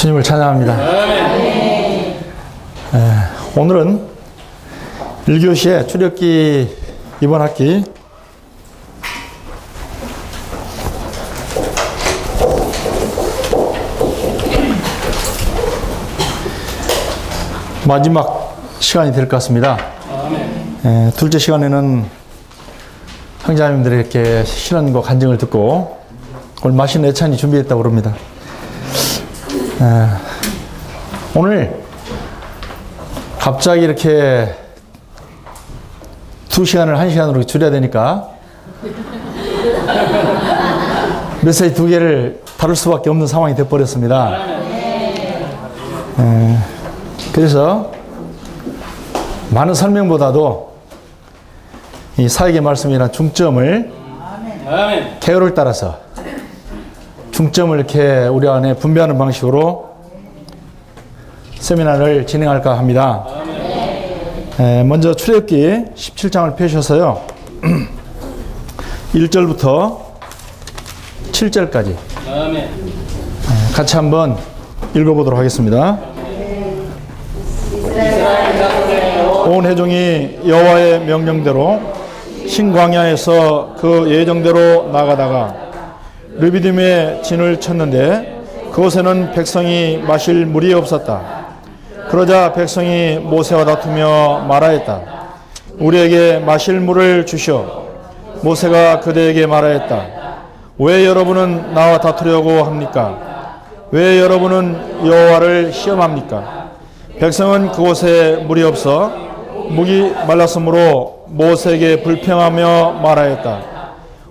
주님을 찬양합니다. 오늘은 1교시의 출애굽기 이번 학기 마지막 시간이 될 것 같습니다. 둘째 시간에는 형제자매님들이 이렇게 신앙과 간증을 듣고 오늘 맛있는 애찬이 준비했다고 그럽니다. 오늘 갑자기 이렇게 2시간을 1시간으로 줄여야 되니까 메시지 2개를 다룰 수밖에 없는 상황이 되어버렸습니다. 그래서 많은 설명보다도 이 사역의 말씀이란 중점을 계율을 따라서 중점을 이렇게 우리 안에 분배하는 방식으로 세미나를 진행할까 합니다. 먼저 출애굽기 17장을 펴셔서요 1절부터 7절까지 같이 한번 읽어보도록 하겠습니다. 온 회중이 여호와의 명령대로 신광야에서 그 예정대로 나가다가 르비딤에 진을 쳤는데 그곳에는 백성이 마실 물이 없었다. 그러자 백성이 모세와 다투며 말하였다. 우리에게 마실 물을 주시오. 모세가 그들에게 말하였다. 왜 여러분은 나와 다투려고 합니까? 왜 여러분은 여호와를 시험합니까? 백성은 그곳에 물이 없어 목이 말랐으므로 모세에게 불평하며 말하였다.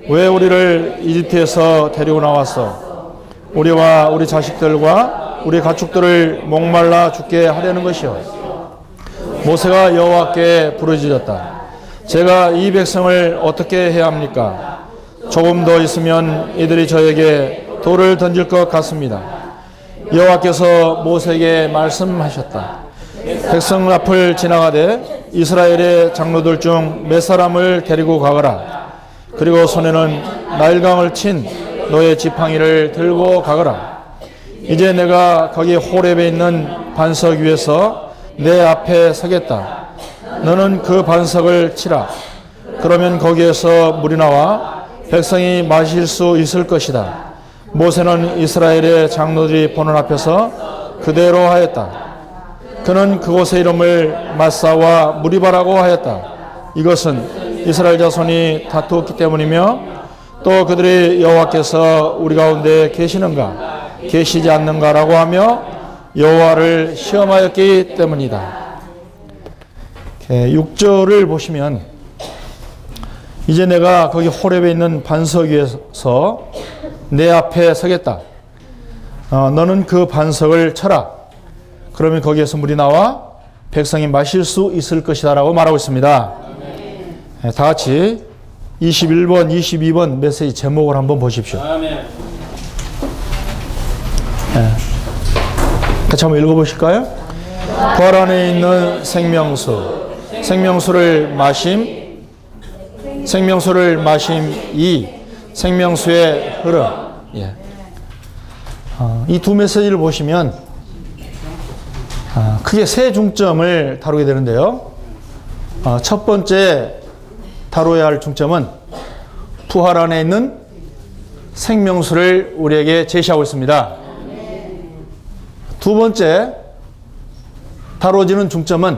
왜 우리를 이집트에서 데리고 나왔어? 우리와 우리 자식들과 우리 가축들을 목말라 죽게 하려는 것이요. 모세가 여호와께 부르짖었다. 제가 이 백성을 어떻게 해야 합니까? 조금 더 있으면 이들이 저에게 돌을 던질 것 같습니다. 여호와께서 모세에게 말씀하셨다. 백성 앞을 지나가되 이스라엘의 장로들 중 몇 사람을 데리고 가거라. 그리고 손에는 나일강을 친 너의 지팡이를 들고 가거라. 이제 내가 거기 호렙에 있는 반석 위에서 내 앞에 서겠다. 너는 그 반석을 치라. 그러면 거기에서 물이 나와 백성이 마실 수 있을 것이다. 모세는 이스라엘의 장로들이 보는 앞에서 그대로 하였다. 그는 그곳의 이름을 마사와 무리바라고 하였다. 이것은 이스라엘 자손이 다투었기 때문이며 또 그들이 여호와께서 우리 가운데 계시는가 계시지 않는가라고 하며 여호와를 시험하였기 때문이다. 6절을 보시면 이제 내가 거기 호렙에 있는 반석 위에서 내 앞에 서겠다. 너는 그 반석을 쳐라. 그러면 거기에서 물이 나와 백성이 마실 수 있을 것이다 라고 말하고 있습니다. 다 같이 21번, 22번 메시지 제목을 한번 보십시오. 같이 한번 읽어보실까요? 부활 안에 있는 생명수, 생명수를 마심, 생명수를 마심이 생명수의 흐름. 이 두 메시지를 보시면 크게 세 중점을 다루게 되는데요. 첫 번째 다뤄야 할 중점은 부활 안에 있는 생명수를 우리에게 제시하고 있습니다. 두 번째 다뤄지는 중점은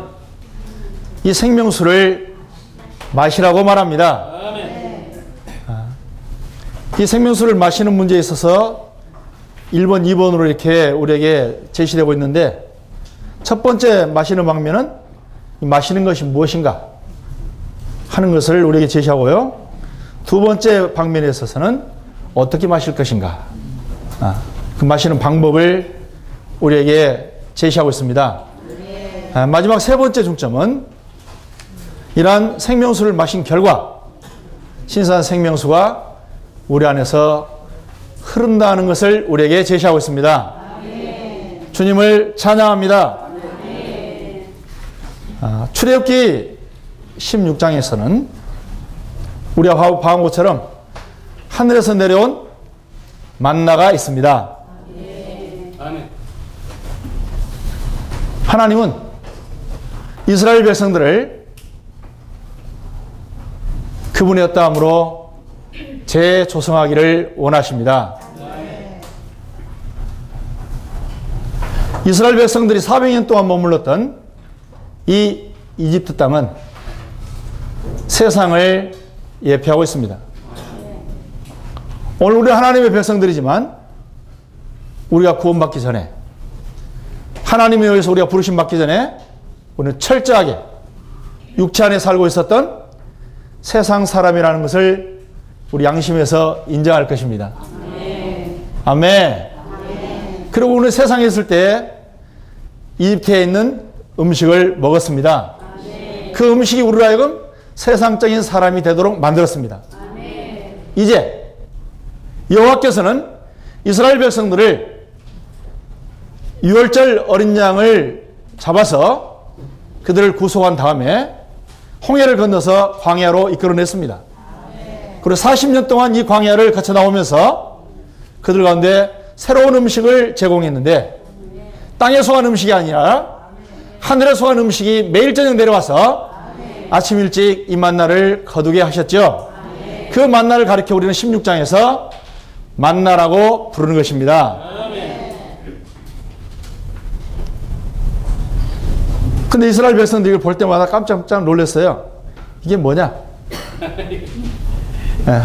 이 생명수를 마시라고 말합니다. 이 생명수를 마시는 문제에 있어서 1번, 2번으로 이렇게 우리에게 제시되고 있는데 첫 번째 마시는 방면은 마시는 것이 무엇인가 하는 것을 우리에게 제시하고요. 두 번째 방면에 있어서는 어떻게 마실 것인가 그 마시는 방법을 우리에게 제시하고 있습니다. 마지막 세 번째 중점은 이러한 생명수를 마신 결과 신선한 생명수가 우리 안에서 흐른다는 것을 우리에게 제시하고 있습니다. 주님을 찬양합니다. 출애굽기 16장에서는 우리가 봐온 것처럼 하늘에서 내려온 만나가 있습니다. 하나님은 이스라엘 백성들을 그분의 어떠함으로 재조성하기를 원하십니다. 이스라엘 백성들이 400년 동안 머물렀던 이 이집트 땅은 세상을 예표하고 있습니다. 오늘 우리 하나님의 백성들이지만 우리가 구원받기 전에, 하나님에 의해서 우리가 부르심 받기 전에 우리는 철저하게 육체 안에 살고 있었던 세상 사람이라는 것을 우리 양심에서 인정할 것입니다. 아멘. 그리고 우리는 세상에 있을 때 이집트에 있는 음식을 먹었습니다. 그 음식이 우리로 하여금 세상적인 사람이 되도록 만들었습니다. 이제 여호와께서는 이스라엘 백성들을 유월절 어린 양을 잡아서 그들을 구속한 다음에 홍해를 건너서 광야로 이끌어냈습니다. 그리고 40년 동안 이 광야를 거쳐 나오면서 그들 가운데 새로운 음식을 제공했는데, 땅에서 온 음식이 아니라 하늘에서 온 음식이 매일 저녁 내려와서 아침 일찍 이 만나를 거두게 하셨죠. 그 만나를 가리켜 우리는 16장에서 만나라고 부르는 것입니다. 근데 이스라엘 백성들이 이걸 볼 때마다 깜짝깜짝 놀랐어요. 이게 뭐냐? 네.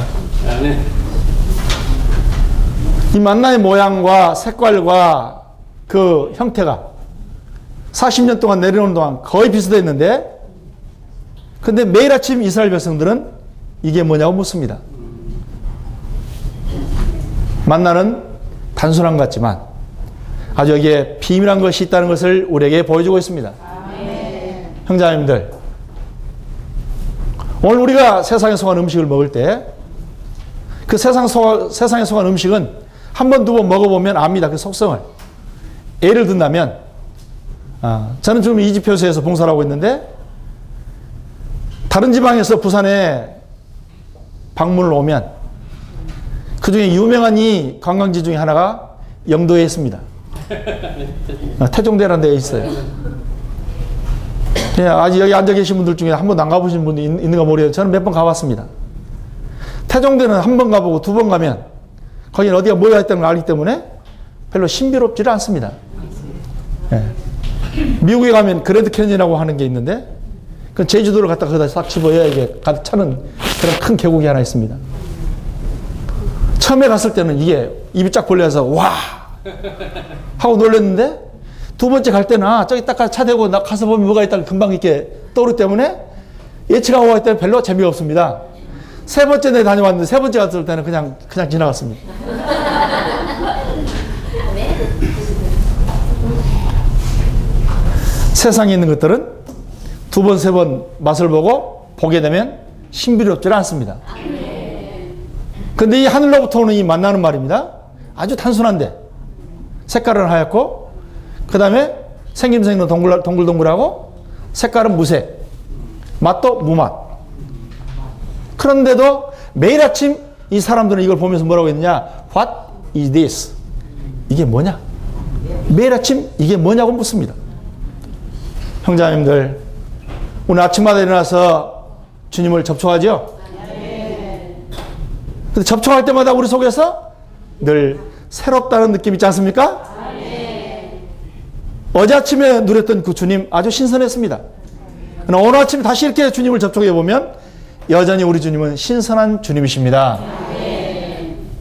이 만나의 모양과 색깔과 그 형태가 40년 동안 내려오는 동안 거의 비슷했는데, 근데 매일 아침 이스라엘 백성들은 이게 뭐냐고 묻습니다. 만나는 단순한 것 같지만 아주 여기에 비밀한 것이 있다는 것을 우리에게 보여주고 있습니다. 형제자매님들, 오늘 우리가 세상에 속한 음식을 먹을 때 그 세상에 속한 음식은 한 번, 두 번 먹어보면 압니다. 그 속성을. 예를 든다면, 저는 지금 이집표소에서 봉사를 하고 있는데, 다른 지방에서 부산에 방문을 오면 그 중에 유명한 이 관광지 중에 하나가 영도에 있습니다. 태종대라는 데에 있어요. 아직 여기 앉아 계신 분들 중에 한 번도 안 가보신 분이 있는가 모르겠어요. 저는 몇 번 가봤습니다. 태종대는 한 번 가보고 두 번 가면 거기는 어디가 모여 있다는 걸 알기 때문에 별로 신비롭지를 않습니다. 네. 미국에 가면 그랜드 캐니언이라고 하는 게 있는데, 그 제주도를 갖다 거기다 싹 집어야 이게 가득 차는 그런 큰 계곡이 하나 있습니다. 처음에 갔을 때는 이게 입이 쫙 벌려서 와 하고 놀랐는데, 두 번째 갈 때는 저기 딱 차 대고 나 가서 보면 뭐가 있다 금방 이렇게 떠오르기 때문에 예측하고 갈 때는 별로 재미가 없습니다. 세 번째 내 다녀왔는데 세 번째 갔을 때는 그냥 지나갔습니다. 세상에 있는 것들은 두 번, 세 번 맛을 보게 되면 신비롭지 않습니다. 근데 이 하늘로부터 오는 이 만나는 말입니다. 아주 단순한데 색깔은 하얗고, 그 다음에 생김새는 동글동글하고, 색깔은 무색, 맛도 무맛. 그런데도 매일 아침 이 사람들은 이걸 보면서 뭐라고 했느냐? What is this? 이게 뭐냐? 매일 아침 이게 뭐냐고 묻습니다. 형제자매님들, 오늘 아침마다 일어나서 주님을 접촉하죠? 근데 접촉할 때마다 우리 속에서 늘 새롭다는 느낌 있지 않습니까? 어제 아침에 누렸던 그 주님 아주 신선했습니다. 그러나 오늘 아침 다시 이렇게 주님을 접촉해 보면 여전히 우리 주님은 신선한 주님이십니다.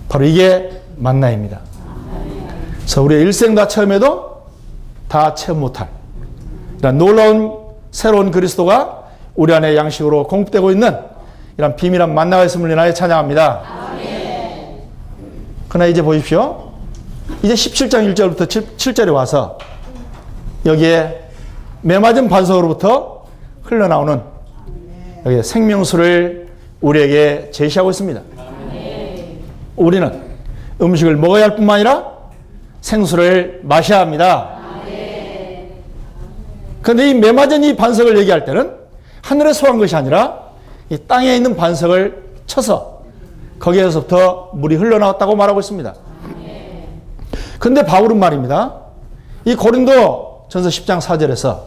바로 이게 만나입니다. 그래서 우리의 일생 다 체험해도 다 체험 못할 이런 놀라운 새로운 그리스도가 우리 안에 양식으로 공급되고 있는 이런 비밀한 만나가 있음을 인하여 찬양합니다. 그러나 이제 보십시오. 이제 17장 1절부터 7절에 와서 여기에 메맞은 반석으로부터 흘러나오는 여기 생명수를 우리에게 제시하고 있습니다. 우리는 음식을 먹어야 할 뿐만 아니라 생수를 마셔야 합니다. 그런데 이 메맞은 이 반석을 얘기할 때는 하늘에 소한 것이 아니라 이 땅에 있는 반석을 쳐서 거기에서부터 물이 흘러나왔다고 말하고 있습니다. 그런데 바울은 말입니다. 이 고린도 전서 10장 4절에서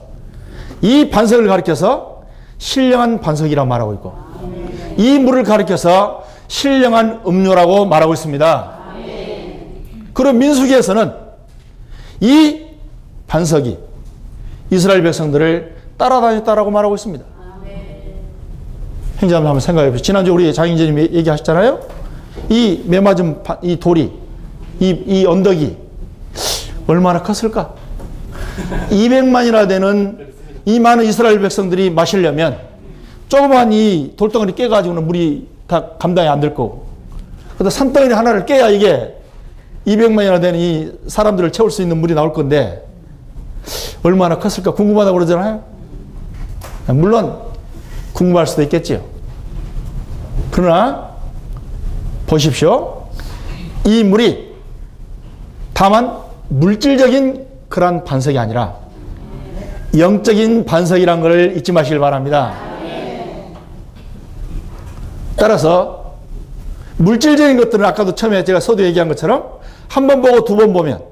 이 반석을 가리켜서 신령한 반석이라고 말하고 있고 이 물을 가리켜서 신령한 음료라고 말하고 있습니다. 그리고 민수기에서는 이 반석이 이스라엘 백성들을 따라다녔다라고 말하고 있습니다. 행자님 한번 생각해 보세요. 지난주 우리 장인재님이 얘기하셨잖아요. 이 매맞은 이 돌이, 이 언덕이 얼마나 컸을까? 200만이나 되는 이 많은 이스라엘 백성들이 마시려면 조그만 이 돌덩어리 깨가지고는 물이 다 감당이 안 될 거고. 그래서 산덩어리 하나를 깨야 이게 200만이나 되는 이 사람들을 채울 수 있는 물이 나올 건데 얼마나 컸을까 궁금하다고 그러잖아요. 물론 궁금할 수도 있겠지요. 그러나 보십시오. 이 물이 다만 물질적인 그런 반석이 아니라 영적인 반석이란 걸 잊지 마시길 바랍니다. 따라서 물질적인 것들은 아까도 처음에 제가 서두 얘기한 것처럼 한 번 보고 두 번 보면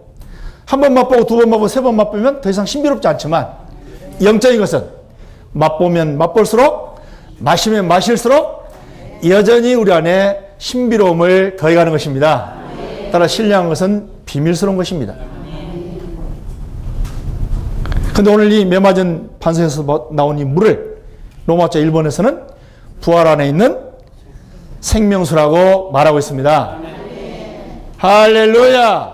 한 번 맛보고 두 번 맛보고 세 번 맛보면 더 이상 신비롭지 않지만 영적인 것은 맛보면 맛볼수록 마시면 마실수록 여전히 우리 안에 신비로움을 더해가는 것입니다. 따라 신령한 것은 비밀스러운 것입니다. 근데 오늘 이 매맞은 반석에서 나온 이 물을 로마자 1번에서는 부활 안에 있는 생명수라고 말하고 있습니다. 할렐루야!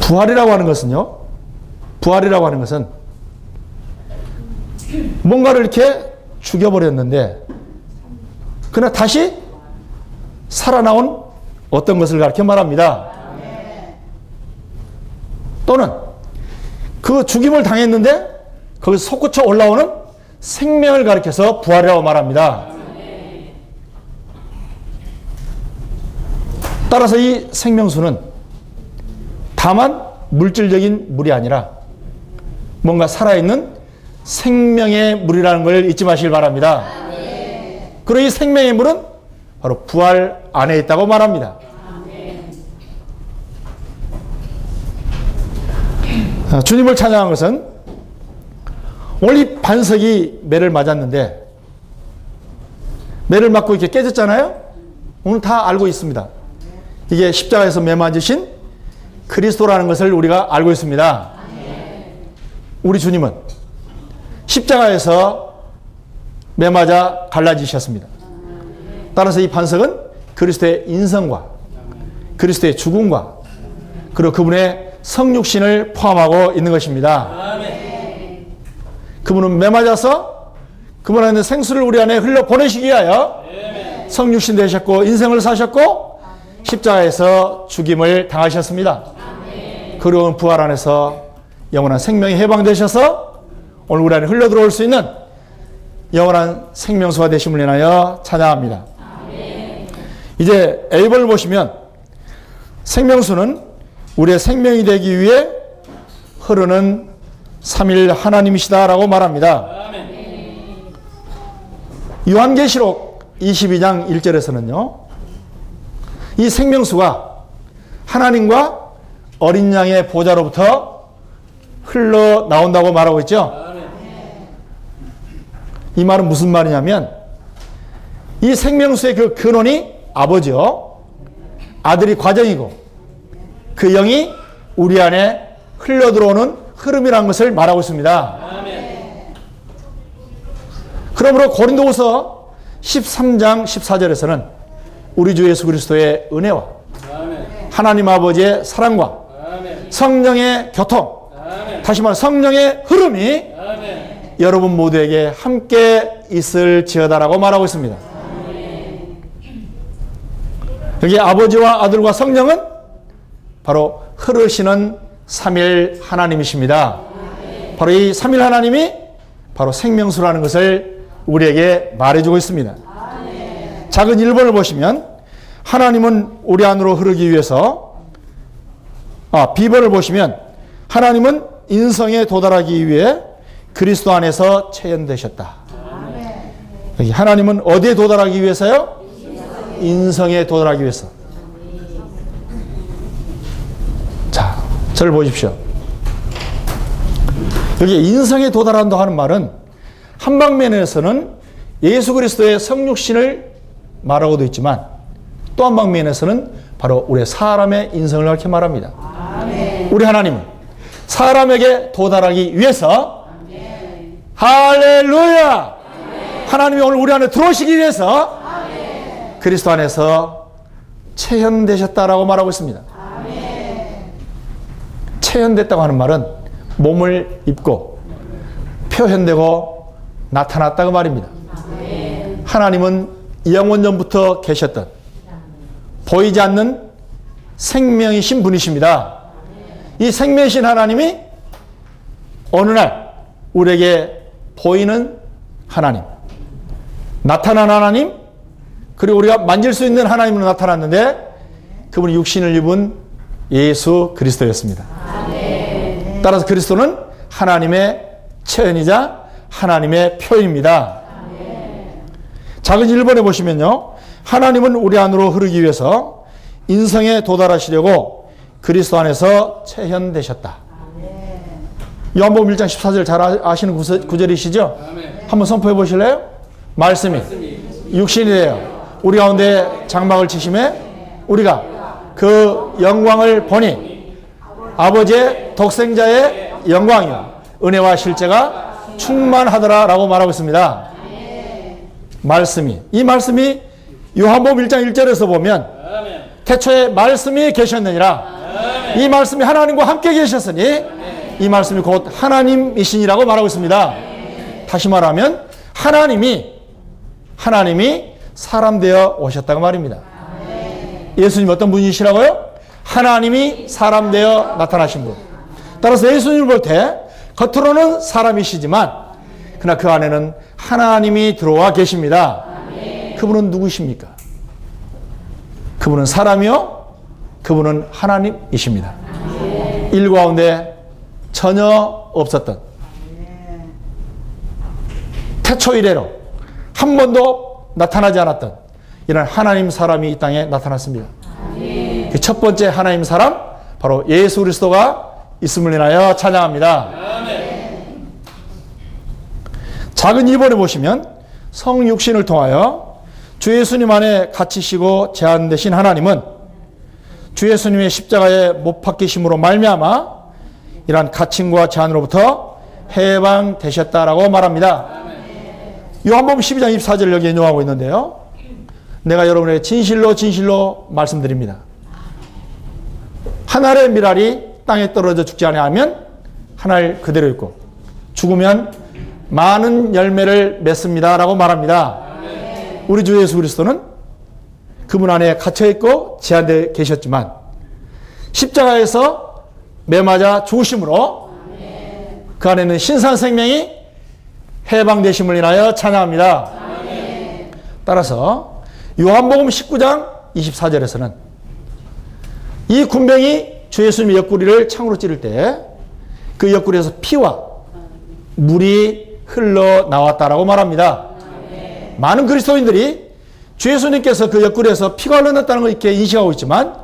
부활이라고 하는 것은요, 부활이라고 하는 것은 뭔가를 이렇게 죽여버렸는데, 그러나 다시 살아나온 어떤 것을 가르쳐 말합니다. 또는 그 죽임을 당했는데, 거기서 솟구쳐 올라오는 생명을 가리켜서 부활이라고 말합니다. 따라서 이 생명수는 다만 물질적인 물이 아니라 뭔가 살아있는 생명의 물이라는 걸 잊지 마시길 바랍니다. 그리고 이 생명의 물은 바로 부활 안에 있다고 말합니다. 주님을 찬양한 것은 오늘 이 반석이 매를 맞았는데 매를 맞고 이렇게 깨졌잖아요. 오늘 다 알고 있습니다. 이게 십자가에서 매 맞으신 그리스도라는 것을 우리가 알고 있습니다. 우리 주님은 십자가에서 매 맞아 갈라지셨습니다. 따라서 이 반석은 그리스도의 인성과 그리스도의 죽음과 그리고 그분의 성육신을 포함하고 있는 것입니다. 그분은 매 맞아서 그분 안에 있는 생수를 우리 안에 흘려 보내시기 위하여 성육신 되셨고 인생을 사셨고 십자가에서 죽임을 당하셨습니다. 그리고 부활 안에서 영원한 생명이 해방되셔서 오늘 우리 안에 흘러 들어올 수 있는 영원한 생명수가 되심을 인하여 찬양합니다. 이제 A번을 보시면 생명수는 우리의 생명이 되기 위해 흐르는 삼일 하나님이시다라고 말합니다. 요한계시록 22장 1절에서는요. 이 생명수가 하나님과 어린 양의 보좌로부터 흘러나온다고 말하고 있죠. 이 말은 무슨 말이냐면 이 생명수의 그 근원이 아버지요. 아들이 과정이고 그 영이 우리 안에 흘러들어오는 흐름이라는 것을 말하고 있습니다. 그러므로 고린도후서 13장 14절에서는 우리 주 예수 그리스도의 은혜와 하나님 아버지의 사랑과 성령의 교통, 다시 말해 성령의 흐름이 여러분 모두에게 함께 있을지어다라고 말하고 있습니다. 여기 아버지와 아들과 성령은 바로 흐르시는 삼일 하나님이십니다. 바로 이 삼일 하나님이 바로 생명수라는 것을 우리에게 말해주고 있습니다. 작은 1번을 보시면 하나님은 우리 안으로 흐르기 위해서 B번을 보시면 하나님은 인성에 도달하기 위해 그리스도 안에서 체현되셨다. 여기 하나님은 어디에 도달하기 위해서요? 인성에 도달하기 위해서. 저를 보십시오. 여기 인성에 도달한다 하는 말은 한 방면에서는 예수 그리스도의 성육신을 말하고도 있지만 또 한 방면에서는 바로 우리 사람의 인성을 이렇게 말합니다. 아멘. 우리 하나님은 사람에게 도달하기 위해서 아멘. 할렐루야! 아멘. 하나님이 오늘 우리 안에 들어오시기 위해서 아멘. 그리스도 안에서 체현되셨다라고 말하고 있습니다. 아멘. 체현됐다고 하는 말은 몸을 입고 표현되고 나타났다고 말입니다. 아멘. 하나님은 영원전부터 계셨던 보이지 않는 생명이신 분이십니다. 이 생명이신 하나님이 어느 날 우리에게 보이는 하나님, 나타난 하나님, 그리고 우리가 만질 수 있는 하나님으로 나타났는데 그분이 육신을 입은 예수 그리스도였습니다. 따라서 그리스도는 하나님의 체현이자 하나님의 표현입니다. 작은 1번에 보시면요, 하나님은 우리 안으로 흐르기 위해서 인성에 도달하시려고 그리스도 안에서 체현되셨다. 요한복음 1장 14절 잘 아시는 구절이시죠? 한번 선포해 보실래요? 말씀이 육신이 되어 우리 가운데 장막을 치심에 우리가 그 영광을 보니 아버지의 독생자의 영광이요 은혜와 실제가 충만하더라 라고 말하고 있습니다. 말씀이, 이 말씀이 요한복음 1장 1절에서 보면 태초에 말씀이 계셨느니라, 이 말씀이 하나님과 함께 계셨으니 이 말씀이 곧 하나님이시니라고 말하고 있습니다. 다시 말하면 하나님이 사람 되어 오셨다고 말입니다. 예수님 어떤 분이시라고요? 하나님이 사람 되어 나타나신 분. 따라서 예수님을 볼 때 겉으로는 사람이시지만 그러나 그 안에는 하나님이 들어와 계십니다. 그분은 누구십니까? 그분은 사람이요, 그분은 하나님이십니다. 일 가운데 전혀 없었던, 태초 이래로 한 번도 나타나지 않았던 이런 하나님 사람이 이 땅에 나타났습니다. 그 첫 번째 하나님 사람, 바로 예수 그리스도가 있음을 인하여 찬양합니다. 작은 2번에 보시면 성육신을 통하여 주 예수님 안에 갇히시고 제한되신 하나님은 주 예수님의 십자가에 못 박히심으로 말미암아 이러한 갇힘과 제한으로부터 해방되셨다라고 말합니다. 요한복음 12장 24절을 여기 인용하고 있는데요, 내가 여러분에게 진실로 말씀드립니다. 한 알의 밀알이 땅에 떨어져 죽지 아니하면 한 알 그대로 있고 죽으면 많은 열매를 맺습니다 라고 말합니다. 우리 주 예수 그리스도는 그분 안에 갇혀있고 제한되어 계셨지만 십자가에서 매맞아 죽으심으로 그 안에는 신선 생명이 해방되심을 인하여 찬양합니다. 따라서 요한복음 19장 24절에서는 이 군병이 주 예수님의 옆구리를 창으로 찌를 때 그 옆구리에서 피와 물이 흘러나왔다라고 말합니다. 많은 그리스도인들이 주 예수님께서 그 옆구리에서 피가 흘러났다는 걸 이렇게 인식하고 있지만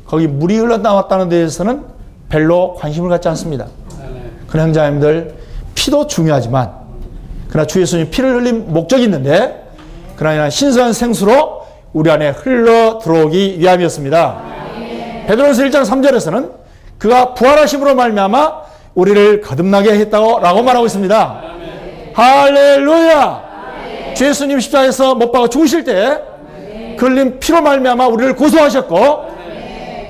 거기 물이 흘러나왔다는 데에서는 별로 관심을 갖지 않습니다. 그러나 형제자매들, 피도 중요하지만 그러나 주 예수님 피를 흘린 목적이 있는데 그러나 신선한 생수로 우리 안에 흘러 들어오기 위함이었습니다. 베드로전서 1장 3절에서는 그가 부활하심으로 말미암아 우리를 거듭나게 했다고 말하고 있습니다. 할렐루야! 주 예수님 십자가에서 못 박아 죽으실 때 그 흘린 피로 말미암아 우리를 고소하셨고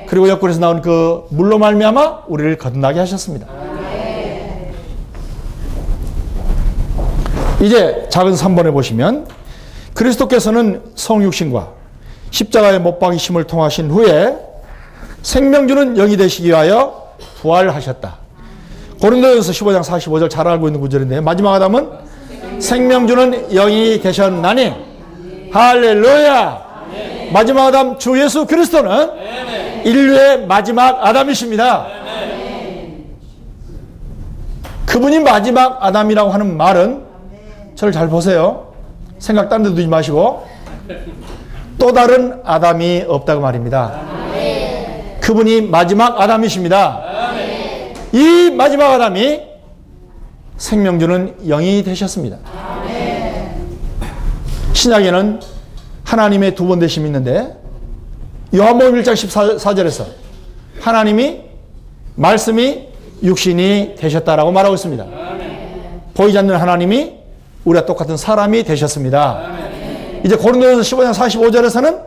그리고 옆구리에서 나온 그 물로 말미암아 우리를 거듭나게 하셨습니다. 이제 작은 3번에 보시면 그리스도께서는 성육신과 십자가에 못 박이심을 통하신 후에 생명주는 영이 되시기 위하여 부활하셨다. 고린도전서 15장 45절 잘 알고 있는 구절인데 마지막 아담은 생명주는 영이 되셨나니 할렐루야. 마지막 아담 주 예수 그리스도는 인류의 마지막 아담이십니다. 그분이 마지막 아담이라고 하는 말은 저를 잘 보세요. 생각 딴 데 두지 마시고 또 다른 아담이 없다고 말입니다. 그분이 마지막 아담이십니다. 이 마지막 아담이 생명 주는 영이 되셨습니다. 신약에는 하나님의 두 번 되심이 있는데 요한복음 1장 14절에서 하나님이 말씀이 육신이 되셨다라고 말하고 있습니다. 보이지 않는 하나님이 우리와 똑같은 사람이 되셨습니다. 이제 고린도전서 15장 45절에서는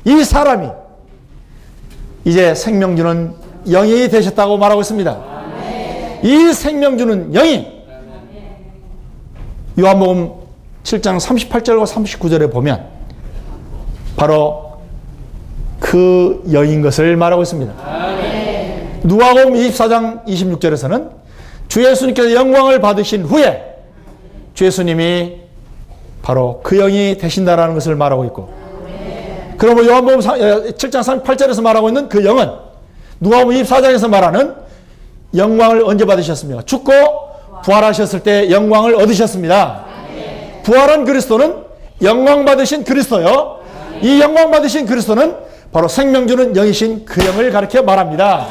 이 사람이 이제 생명 주는 영이 되셨다고 말하고 있습니다. 이 생명 주는 영이 요한복음 7장 38절과 39절에 보면 바로 그 영인 것을 말하고 있습니다. 누가복음 24장 26절에서는 주 예수님께서 영광을 받으신 후에 주 예수님이 바로 그 영이 되신다라는 것을 말하고 있고, 그러면 요한복음 7장 38절에서 말하고 있는 그 영은 누가복음 24장에서 말하는 영광을 언제 받으셨습니까? 죽고 부활하셨을 때 영광을 얻으셨습니다. 부활한 그리스도는 영광 받으신 그리스도요. 이 영광 받으신 그리스도는 바로 생명 주는 영이신 그 영을 가리켜 말합니다.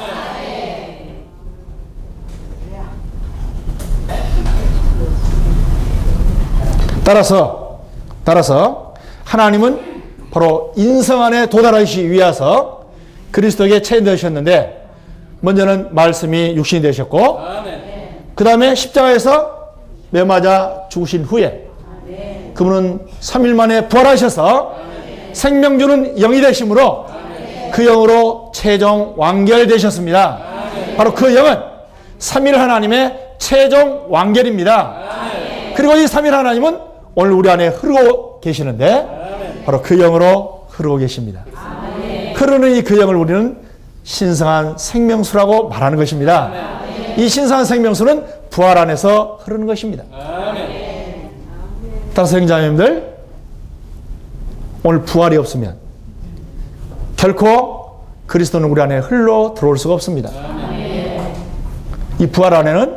따라서 하나님은 바로 인성 안에 도달하시기 위해서 그리스도에게 체인되셨는데, 먼저는 말씀이 육신이 되셨고, 그 다음에 십자가에서 매 맞아 죽으신 후에 그분은 3일 만에 부활하셔서 생명 주는 영이 되심으로 그 영으로 최종 완결되셨습니다. 바로 그 영은 3일 하나님의 최종 완결입니다. 그리고 이 3일 하나님은 오늘 우리 안에 흐르고 계시는데 바로 그 영으로 흐르고 계십니다. 흐르는 이 그 영을 우리는 신성한 생명수라고 말하는 것입니다. 이 신성한 생명수는 부활 안에서 흐르는 것입니다. 따라서 형제자매님들, 오늘 부활이 없으면 결코 그리스도는 우리 안에 흘러 들어올 수가 없습니다. 이 부활 안에는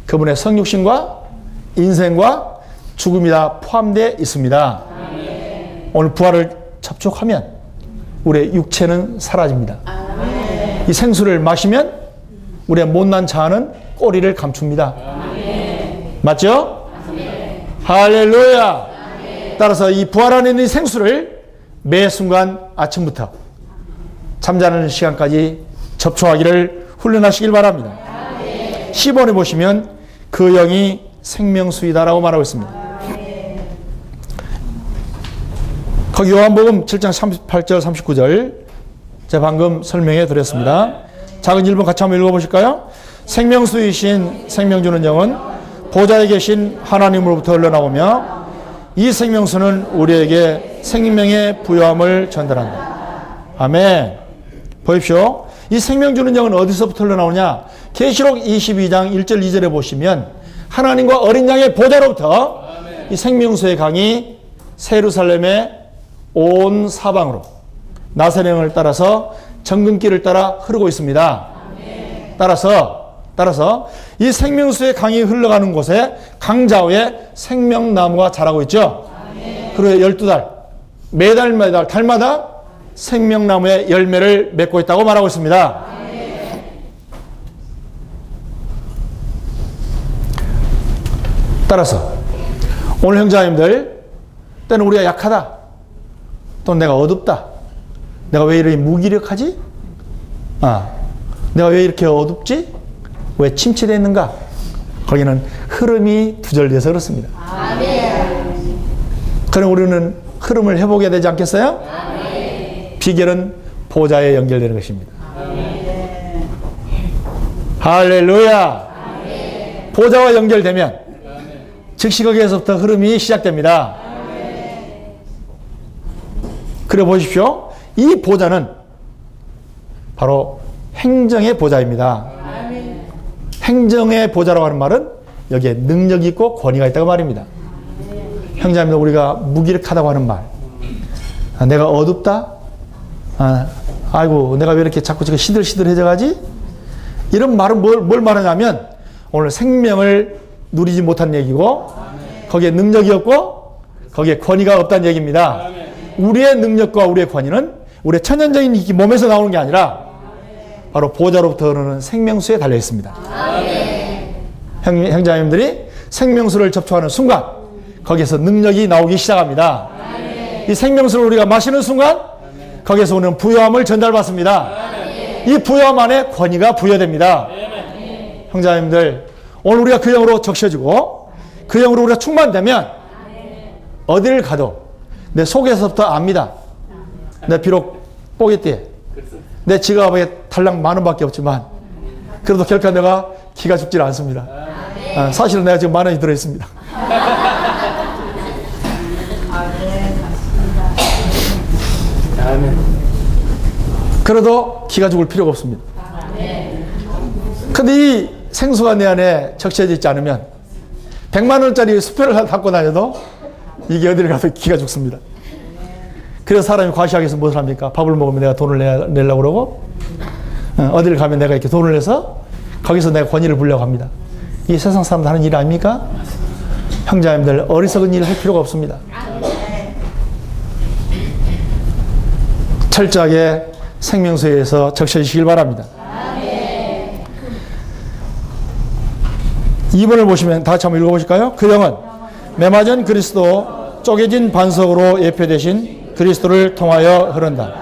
그분의 성육신과 인생과 죽음이 다 포함되어 있습니다. 오늘 부활을 접촉하면 우리의 육체는 사라집니다. 이 생수를 마시면 우리의 못난 자아는 꼬리를 감춥니다. 맞죠? 할렐루야! 따라서 이 부활 안에 있는 이 생수를 매 순간 아침부터 잠자는 시간까지 접촉하기를 훈련하시길 바랍니다. 10번에 보시면 그 영이 생명수이다라고 말하고 있습니다. 거기 요한복음 7장 38절 39절 제가 방금 설명해 드렸습니다. 작은 1번 같이 한번 읽어보실까요? 생명수이신 생명주는 영은 보좌에 계신 하나님으로부터 흘러나오며 이 생명수는 우리에게 생명의 부요함을 전달한다. 아멘. 보십시오. 이 생명주는 영은 어디서부터 흘러나오냐? 계시록 22장 1절 2절에 보시면 하나님과 어린 양의 보좌로부터 이 생명수의 강이 새 예루살렘의 온 사방으로 나사렛을 따라서 정금길을 따라 흐르고 있습니다. 따라서 이 생명수의 강이 흘러가는 곳에 강좌우에 생명나무가 자라고 있죠. 그리고 12달 매달 달마다 생명나무의 열매를 맺고 있다고 말하고 있습니다. 따라서 오늘 형제자님들, 때는 우리가 약하다, 또 내가 어둡다, 내가 왜 이렇게 무기력하지? 내가 왜 이렇게 어둡지? 왜 침체되어 있는가? 거기는 흐름이 두절돼서 그렇습니다. 그럼 우리는 흐름을 회복해야 되지 않겠어요? 비결은 보좌에 연결되는 것입니다. 할렐루야! 보좌와 연결되면 즉시 거기에서부터 흐름이 시작됩니다. 그래 보십시오. 이 보좌는 바로 행정의 보좌입니다. 행정의 보좌라고 하는 말은 여기에 능력이 있고 권위가 있다고 말입니다. 형제자매들, 우리가 무기력하다고 하는 말, 내가 어둡다, 아이고 내가 왜 이렇게 자꾸 시들시들해져 가지? 이런 말은 뭘 말하냐면 오늘 생명을 누리지 못한 얘기고 거기에 능력이 없고 거기에 권위가 없다는 얘기입니다. 우리의 능력과 우리의 권위는 우리의 천연적인 몸에서 나오는 게 아니라 바로 보좌로부터 흐르는 생명수에 달려 있습니다. 형제자매님들이 생명수를 접촉하는 순간 거기에서 능력이 나오기 시작합니다. 이 생명수를 우리가 마시는 순간 거기에서 오는 부요함을 전달받습니다. 이 부요함 안에 권위가 부여됩니다. 형제자매님들, 오늘 우리가 그 영으로 적셔지고 그 영으로 우리가 충만되면 어디를 가도 내 속에서부터 압니다. 내 비록 뽀개띠에 내 지갑에 달랑 10,000원밖에 없지만 그래도 결코 내가 기가 죽질 않습니다. 사실은 내가 지금 10,000원이 들어있습니다. 그래도 기가 죽을 필요가 없습니다. 근데 이 생수가 내 안에 적셔져 있지 않으면 100만원짜리 수표를 갖고 다녀도 이게 어디를 가도 기가 죽습니다. 그래서 사람이 과시하기 무엇을 합니까? 밥을 먹으면 내가 돈을 내려고 그러고 어디를 가면 내가 이렇게 돈을 내서 거기서 내가 권위를 부려고 합니다. 이 세상 사람들 하는 일 아닙니까? 형제자매들, 어리석은 일을 할 필요가 없습니다. 철저하게 생명수에서 적셔주시길 바랍니다. 2번을 보시면 다 같이 한번 읽어보실까요? 그 영은 메마전 그리스도 쪼개진 반석으로 예표되신 그리스도를 통하여 흐른다.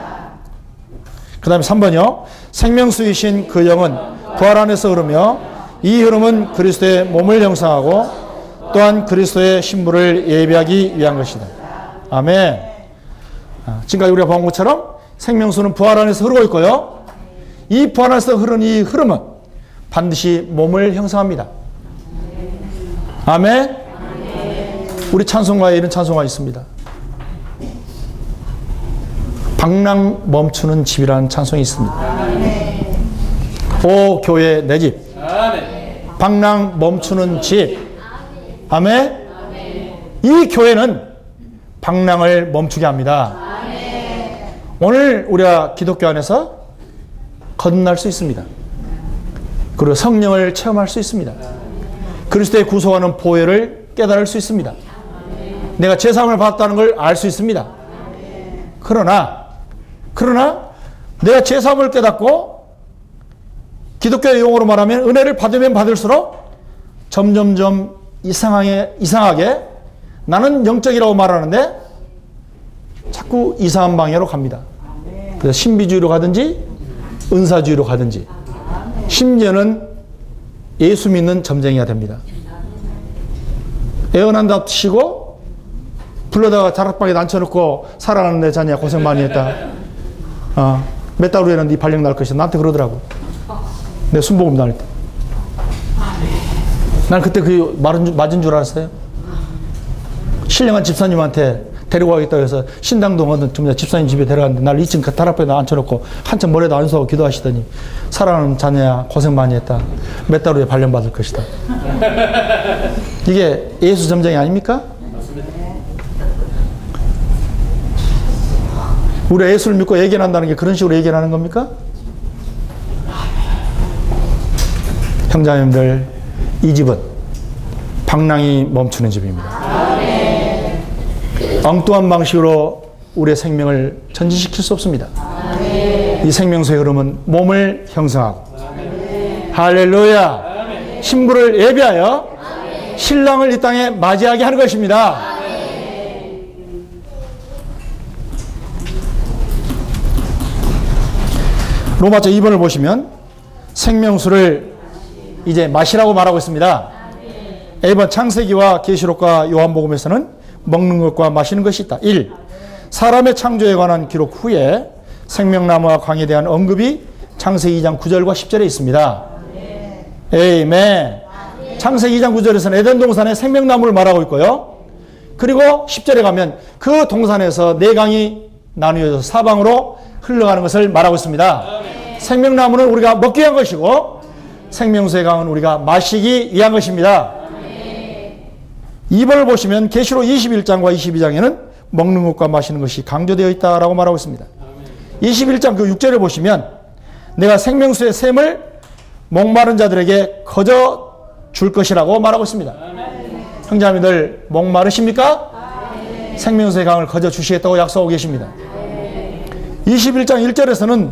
그 다음에 3번이요. 생명수이신 그 영은 부활 안에서 흐르며 이 흐름은 그리스도의 몸을 형상하고 또한 그리스도의 신부를 예비하기 위한 것이다. 아멘. 지금까지 우리가 본 것처럼 생명수는 부활 안에서 흐르고 있고요. 이 부활 안에서 흐르는 이 흐름은 반드시 몸을 형성합니다. 아멘. 우리 찬송가에 이런 찬송가 있습니다. 방랑 멈추는 집이라는 찬송이 있습니다. 오 교회 내 집. 방랑 멈추는 집. 아멘. 이 교회는 방랑을 멈추게 합니다. 오늘 우리가 기독교 안에서 거듭날 수 있습니다. 그리고 성령을 체험할 수 있습니다. 그리스도의 구속하는 보혈을 깨달을 수 있습니다. 내가 제사함을 받았다는 걸 알 수 있습니다. 그러나 내가 제사함을 깨닫고 기독교의 용어로 말하면 은혜를 받으면 받을수록 점점점 이상하게 나는 영적이라고 말하는데 자꾸 이상한 방향으로 갑니다. 그래서 신비주의로 가든지 은사주의로 가든지 심지어는 예수 믿는 점쟁이가 됩니다. 애원한다 치고 불러다가 다락방에 앉혀놓고 사랑하는 내 자녀야 고생 많이 했다. 몇 달 후에는 네 발령 날 것이다. 나한테 그러더라고. 내 순복음 다닐 때. 난 그때 그 맞은 줄 알았어요. 신령한 집사님한테 데리고 가겠다고 해서 신당동 어떤 집사님 집에 데려갔는데 날 2층 다락방에 앉혀놓고 한참 머리도 안 서고 기도하시더니 사랑하는 자녀야 고생 많이 했다. 몇 달 후에 발령 받을 것이다. 이게 예수 점쟁이 아닙니까? 우리가 예수를 믿고 예견한다는 게 그런 식으로 예견하는 겁니까? 형제자매님들, 이 집은 방랑이 멈추는 집입니다. 엉뚱한 방식으로 우리의 생명을 전진시킬 수 없습니다. 이 생명수의 흐름은 몸을 형성하고 할렐루야 신부를 예비하여 신랑을 이 땅에 맞이하게 하는 것입니다. 로마서 2번을 보시면 생명수를 이제 마시라고 말하고 있습니다. A번 창세기와 계시록과 요한복음에서는 먹는 것과 마시는 것이 있다. 1. 사람의 창조에 관한 기록 후에 생명나무와 광에 대한 언급이 창세기 2장 9절과 10절에 있습니다. 에이멘. 창세기 2장 9절에서는 에덴 동산에 생명나무를 말하고 있고요. 그리고 10절에 가면 그 동산에서 네 강이 나누어져서 사방으로 흘러가는 것을 말하고 있습니다. 생명나무는 우리가 먹기 위한 것이고 생명수의 강은 우리가 마시기 위한 것입니다. 2번을 보시면 계시록 21장과 22장에는 먹는 것과 마시는 것이 강조되어 있다라고 말하고 있습니다. 21장 그 6절에 보시면 내가 생명수의 샘을 목마른 자들에게 거저 줄 것이라고 말하고 있습니다. 형제자매들 목마르십니까? 생명수의 강을 거저 주시겠다고 약속하고 계십니다. 21장 1절에서는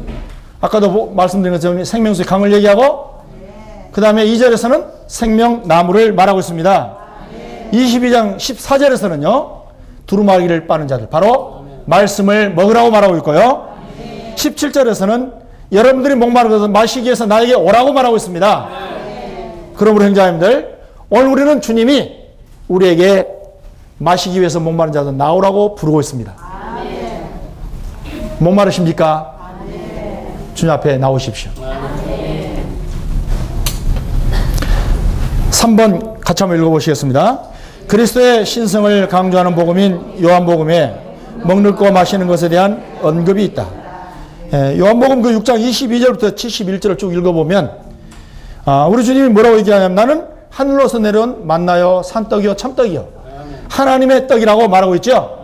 아까도 말씀드린 것처럼 생명수의 강을 얘기하고 그 다음에 2절에서는 생명나무를 말하고 있습니다. 22장 14절에서는요. 두루마기를 빠는 자들 바로 말씀을 먹으라고 말하고 있고요. 17절에서는 여러분들이 목마른 것을 마시기 위해서 나에게 오라고 말하고 있습니다. 그러므로 형제자매들 오늘 우리는 주님이 우리에게 마시기 위해서 목마른 자들 나오라고 부르고 있습니다. 목마르십니까? 주님 앞에 나오십시오. 3번 같이 한번 읽어보시겠습니다. 그리스도의 신성을 강조하는 복음인 요한복음에 먹는 거 마시는 것에 대한 언급이 있다. 요한복음 그 6장 22절부터 71절을 쭉 읽어보면 우리 주님이 뭐라고 얘기하냐면 나는 하늘로서 내려온 만나요 산떡이요 참떡이요 하나님의 떡이라고 말하고 있죠.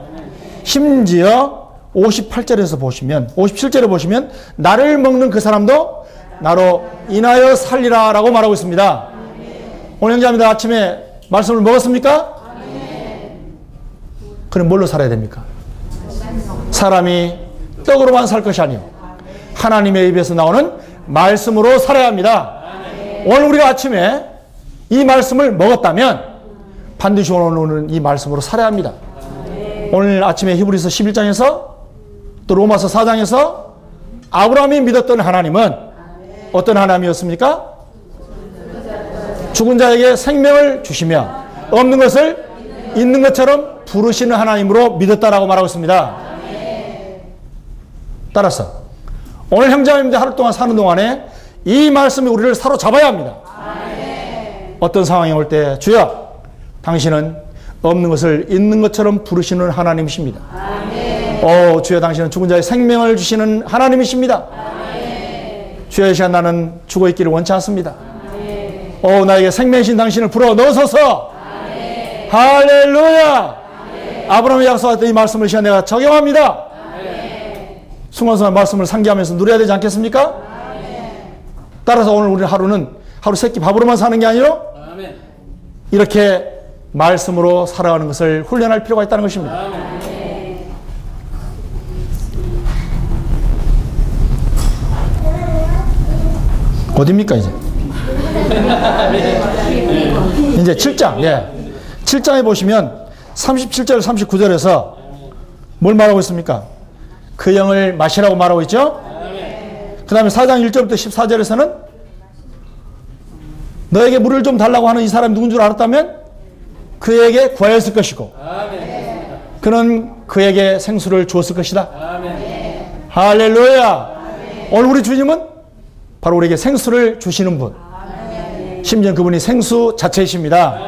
심지어 58절에서 보시면 57절에 보시면 나를 먹는 그 사람도 나로 인하여 살리라 라고 말하고 있습니다. 오늘 형제자매들 아침에 말씀을 먹었습니까? 그럼 뭘로 살아야 됩니까? 사람이 떡으로만 살 것이 아니요 하나님의 입에서 나오는 말씀으로 살아야 합니다. 오늘 우리가 아침에 이 말씀을 먹었다면 반드시 오늘 이 말씀으로 살아야 합니다. 오늘 아침에 히브리서 11장에서 또 로마서 4장에서 아브라함이 믿었던 하나님은 어떤 하나님이었습니까? 죽은 자에게 생명을 주시며 없는 것을 있는 것처럼 부르시는 하나님으로 믿었다라고 말하고 있습니다. 따라서 오늘 형제자매님들 하루 동안 사는 동안에 이 말씀이 우리를 사로잡아야 합니다. 어떤 상황이 올 때 주여 당신은 없는 것을 있는 것처럼 부르시는 하나님이십니다. 주여 당신은 죽은 자의 생명을 주시는 하나님이십니다. 주여 이 시간 나는 죽어있기를 원치 않습니다. 나에게 생명이신 당신을 불어 넣으소서. 할렐루야. 아브라함이 약속했던 이 말씀을 이 시간 내가 적용합니다. 순간순간 말씀을 상기하면서 누려야 되지 않겠습니까? 따라서 오늘 우리 하루는 하루 세끼 밥으로만 사는 게 아니라 이렇게 말씀으로 살아가는 것을 훈련할 필요가 있다는 것입니다. 어디입니까 이제? 이제 7장. 7장에 보시면 37절 39절에서 뭘 말하고 있습니까? 그 영을 마시라고 말하고 있죠? 그 다음에 4장 1절부터 14절에서는 너에게 물을 좀 달라고 하는 이 사람이 누군 줄 알았다면 그에게 구하였을 것이고 그는 그에게 생수를 주었을 것이다. 할렐루야. 오늘 우리 주님은 바로 우리에게 생수를 주시는 분. 심지어 그분이 생수 자체이십니다.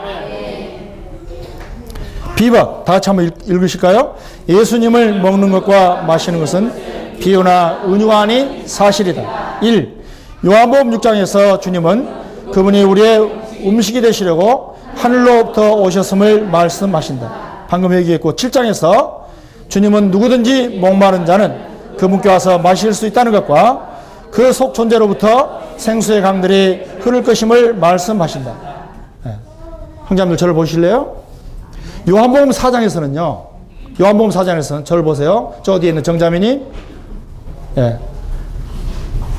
비법 다 같이 한번 읽으실까요? 예수님을 먹는 것과 마시는 것은 비유나 은유가 아닌 사실이다. 1. 요한복음 6장에서 주님은 그분이 우리의 음식이 되시려고 하늘로부터 오셨음을 말씀하신다. 방금 얘기했고 7장에서 주님은 누구든지 목마른 자는 그분께 와서 마실 수 있다는 것과 그 속 존재로부터 생수의 강들이 흐를 것임을 말씀하신다. 형제님들 저를 보실래요? 요한복음 4장에서는요. 요한복음 4장에서는 저를 보세요. 저 뒤에 있는 정자매님.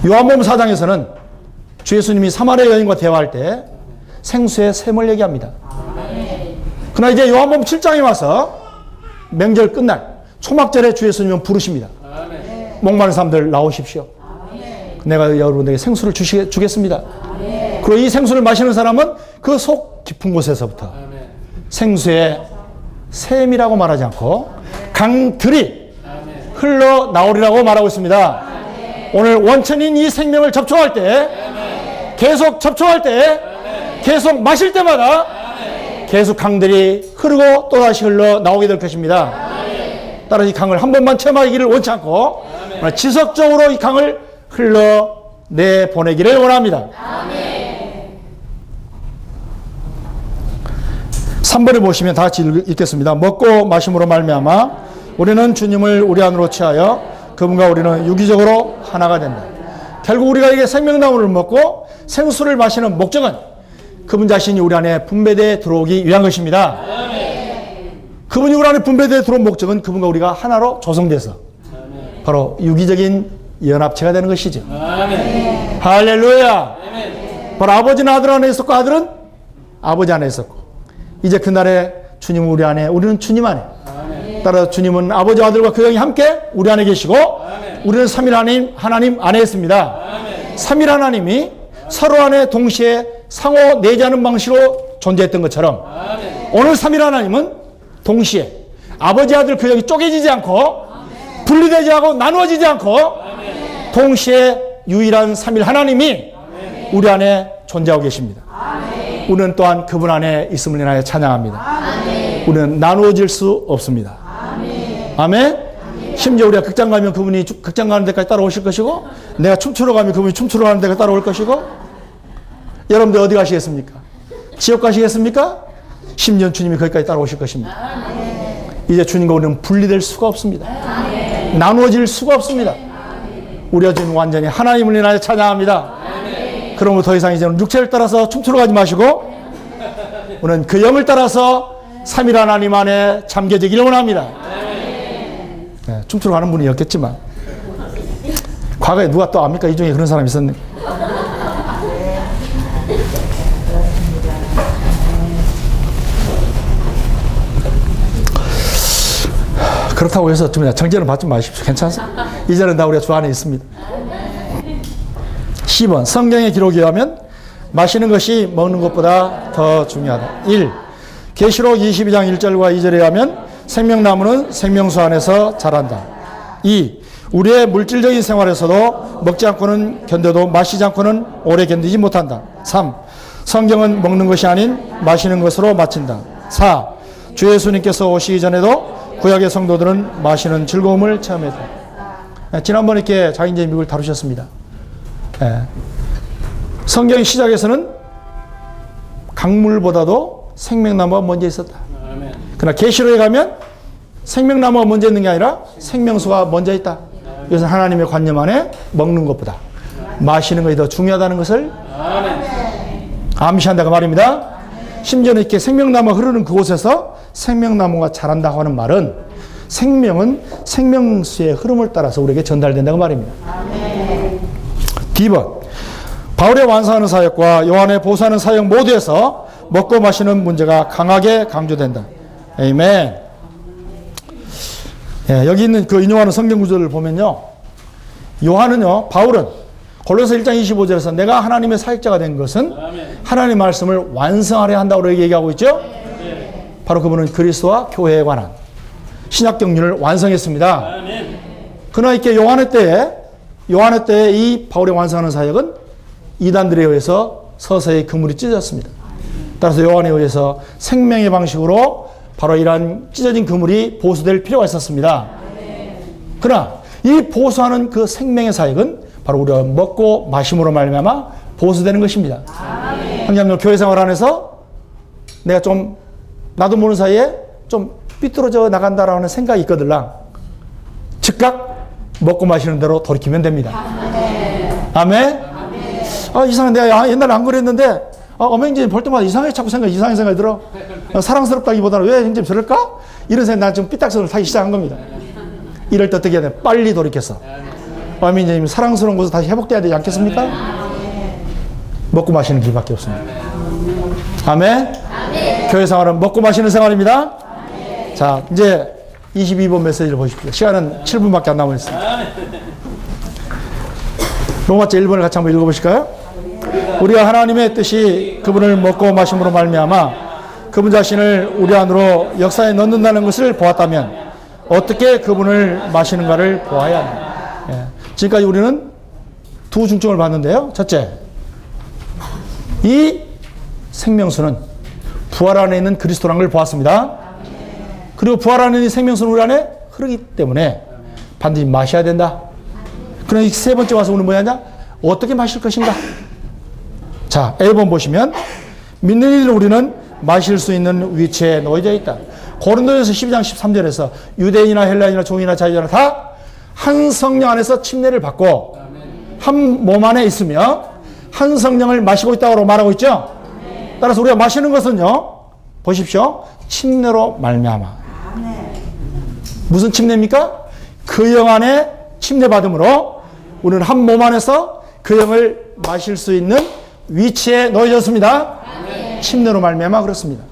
요한복음 4장에서는 주 예수님이 사마리아 여인과 대화할 때 생수의 샘을 얘기합니다. 그러나 이제 요한복음 7장에 와서 명절 끝날 초막절에 주 예수님은 부르십니다. 목마른 사람들 나오십시오. 내가 여러분들에게 생수를 주겠습니다. 그리고 이 생수를 마시는 사람은 그 속 깊은 곳에서부터 생수의 샘이라고 말하지 않고 강들이 흘러나오리라고 말하고 있습니다. 오늘 원천인 이 생명을 접촉할 때 계속 접촉할 때 계속 마실 때마다 계속 강들이 흐르고 또다시 흘러나오게 될 것입니다. 따라 이 강을 한 번만 체험하기를 원치 않고 지속적으로 이 강을 흘러내보내기를 원합니다. 3번에 보시면 다 같이 읽겠습니다. 먹고 마심으로 말미암아 우리는 주님을 우리 안으로 취하여 그분과 우리는 유기적으로 하나가 된다. 결국 우리가 이게 생명나무를 먹고 생수를 마시는 목적은 그분 자신이 우리 안에 분배되어 들어오기 위한 것입니다. 그분이 우리 안에 분배되어 들어온 목적은 그분과 우리가 하나로 조성돼서 바로 유기적인 연합체가 되는 것이죠. 아멘. 할렐루야. 아멘. 바로 아버지는 아들 안에 있었고 아들은 아버지 안에 있었고 이제 그날에 주님은 우리 안에 우리는 주님 안에 아멘. 따라서 주님은 아버지 아들과 그 영이 함께 우리 안에 계시고 아멘. 우리는 삼일 하나님 안에 있습니다. 아멘. 삼일 하나님이 서로 안에 동시에 상호 내재하는 방식으로 존재했던 것처럼 아멘. 오늘 삼일 하나님은 동시에 아버지 아들 그 영이 쪼개지지 않고 분리되지 않고 나누어지지 않고 아멘. 동시에 유일한 삼일 하나님이 아멘. 우리 안에 존재하고 계십니다. 아멘. 우리는 또한 그분 안에 있음을 인하여 찬양합니다. 아멘. 우리는 나누어질 수 없습니다. 아멘. 아멘. 심지어 우리가 극장 가면 그분이 극장 가는 데까지 따라오실 것이고 내가 춤추러 가면 그분이 춤추러 가는 데까지 따라올 것이고 여러분들 어디 가시겠습니까? 지옥 가시겠습니까? 심지어 주님이 거기까지 따라오실 것입니다. 아멘. 이제 주님과 우리는 분리될 수가 없습니다. 아멘. 나누어질 수가 없습니다. 우리가 지금 완전히 하나님을 인하여 찬양합니다. 그러므로 더 이상 이제는 육체를 따라서 춤추러 가지 마시고 우리는 그 영을 따라서 삼일 하나님 안에 잠겨지기를 원합니다. 네, 춤추러 가는 분이 없겠지만 과거에 누가 또 압니까? 이 중에 그런 사람이 있었네. 그렇다고 해서 좀 정죄는 받지 마십시오. 괜찮습니다. 이제는 다 우리가 주 안에 있습니다. 10번 성경의 기록에 의하면 마시는 것이 먹는 것보다 더 중요하다. 1. 계시록 22장 1절과 2절에 의하면 생명나무는 생명수 안에서 자란다. 2. 우리의 물질적인 생활에서도 먹지 않고는 견뎌도 마시지 않고는 오래 견디지 못한다. 3. 성경은 먹는 것이 아닌 마시는 것으로 마친다. 4. 주 예수님께서 오시기 전에도 구약의 성도들은 마시는 즐거움을 체험했다. 지난번 이렇게 장인제 미국을 다루셨습니다. 성경 시작에서는 강물보다도 생명나무가 먼저 있었다. 그러나 계시록에 가면 생명나무가 먼저 있는 게 아니라 생명수가 먼저 있다. 이것은 하나님의 관념 안에 먹는 것보다 마시는 것이 더 중요하다는 것을 암시한다고 말입니다. 심지어는 이렇게 생명나무가 흐르는 그곳에서 생명나무가 자란다고 하는 말은 생명은 생명수의 흐름을 따라서 우리에게 전달된다고 말입니다. D번 바울의 완성하는 사역과 요한의 보수하는 사역 모두에서 먹고 마시는 문제가 강하게 강조된다. 아멘. 예, 여기 있는 그 인용하는 성경 구절을 보면요. 요한은요, 바울은 골로새 1장 25절에서 내가 하나님의 사역자가 된 것은 하나님의 말씀을 완성하려 한다고 얘기하고 있죠. 바로 그분은 그리스도와 교회에 관한 신약 경륜을 완성했습니다. 그러나 이렇게 요한의 때에 이 바울의 완성하는 사역은 이단들에 의해서 서서히 그물이 찢어졌습니다. 따라서 요한에 의해서 생명의 방식으로 바로 이러한 찢어진 그물이 보수될 필요가 있었습니다. 그러나 이 보수하는 그 생명의 사역은 바로 우리가 먹고 마심으로 말미암아 보수되는 것입니다. 형제님들 교회 생활 안에서 내가 좀 나도 모르는 사이에 좀 삐뚤어져 나간다라는 생각이 있거들랑 즉각 먹고 마시는 대로 돌이키면 됩니다. 아멘. 아, 이상해. 내가 옛날에 안 그랬는데 어머님 볼 때마다 이상하게 자꾸 이상한 생각이 들어. 사랑스럽다기보다는 왜 형님 저럴까? 이런 생각 난 좀 삐딱선을 타기 시작한 겁니다. 이럴 때 어떻게 해야 돼? 빨리 돌이켜서 어머님 사랑스러운 것을 다시 회복돼야 되지 않겠습니까? 먹고 마시는 길밖에 없습니다. 아멘. 교회 생활은 먹고 마시는 생활입니다. 자, 이제 22번 메시지를 보십시오. 시간은 7분밖에 안 남았습니다. 로마서 1번을 같이 한번 읽어보실까요? 우리가 하나님의 뜻이 그분을 먹고 마심으로 말미암아 그분 자신을 우리 안으로 역사에 넣는다는 것을 보았다면 어떻게 그분을 마시는가를 보아야 합니다. 예. 지금까지 우리는 두 중점을 봤는데요. 첫째, 이 생명수는 부활 안에 있는 그리스도라는 걸 보았습니다. 그리고 부활 안에 있는 생명수는 우리 안에 흐르기 때문에 반드시 마셔야 된다. 그럼 이 세 번째 와서 우리는 뭐냐? 어떻게 마실 것인가? 자, A번 보시면 믿는 이들 우리는 마실 수 있는 위치에 놓여져 있다. 고린도전서 12장 13절에서 유대인이나 헬라인이나 종이나 자유자나 다 한 성령 안에서 침례를 받고 한 몸 안에 있으며 한 성령을 마시고 있다고 말하고 있죠. 따라서 우리가 마시는 것은요, 보십시오. 침례로 말미암아. 무슨 침례입니까? 그 영 안에 침례 받음으로 우리는 한 몸 안에서 그 영을 마실 수 있는 위치에 놓여졌습니다. 침례로 말미암아 그렇습니다.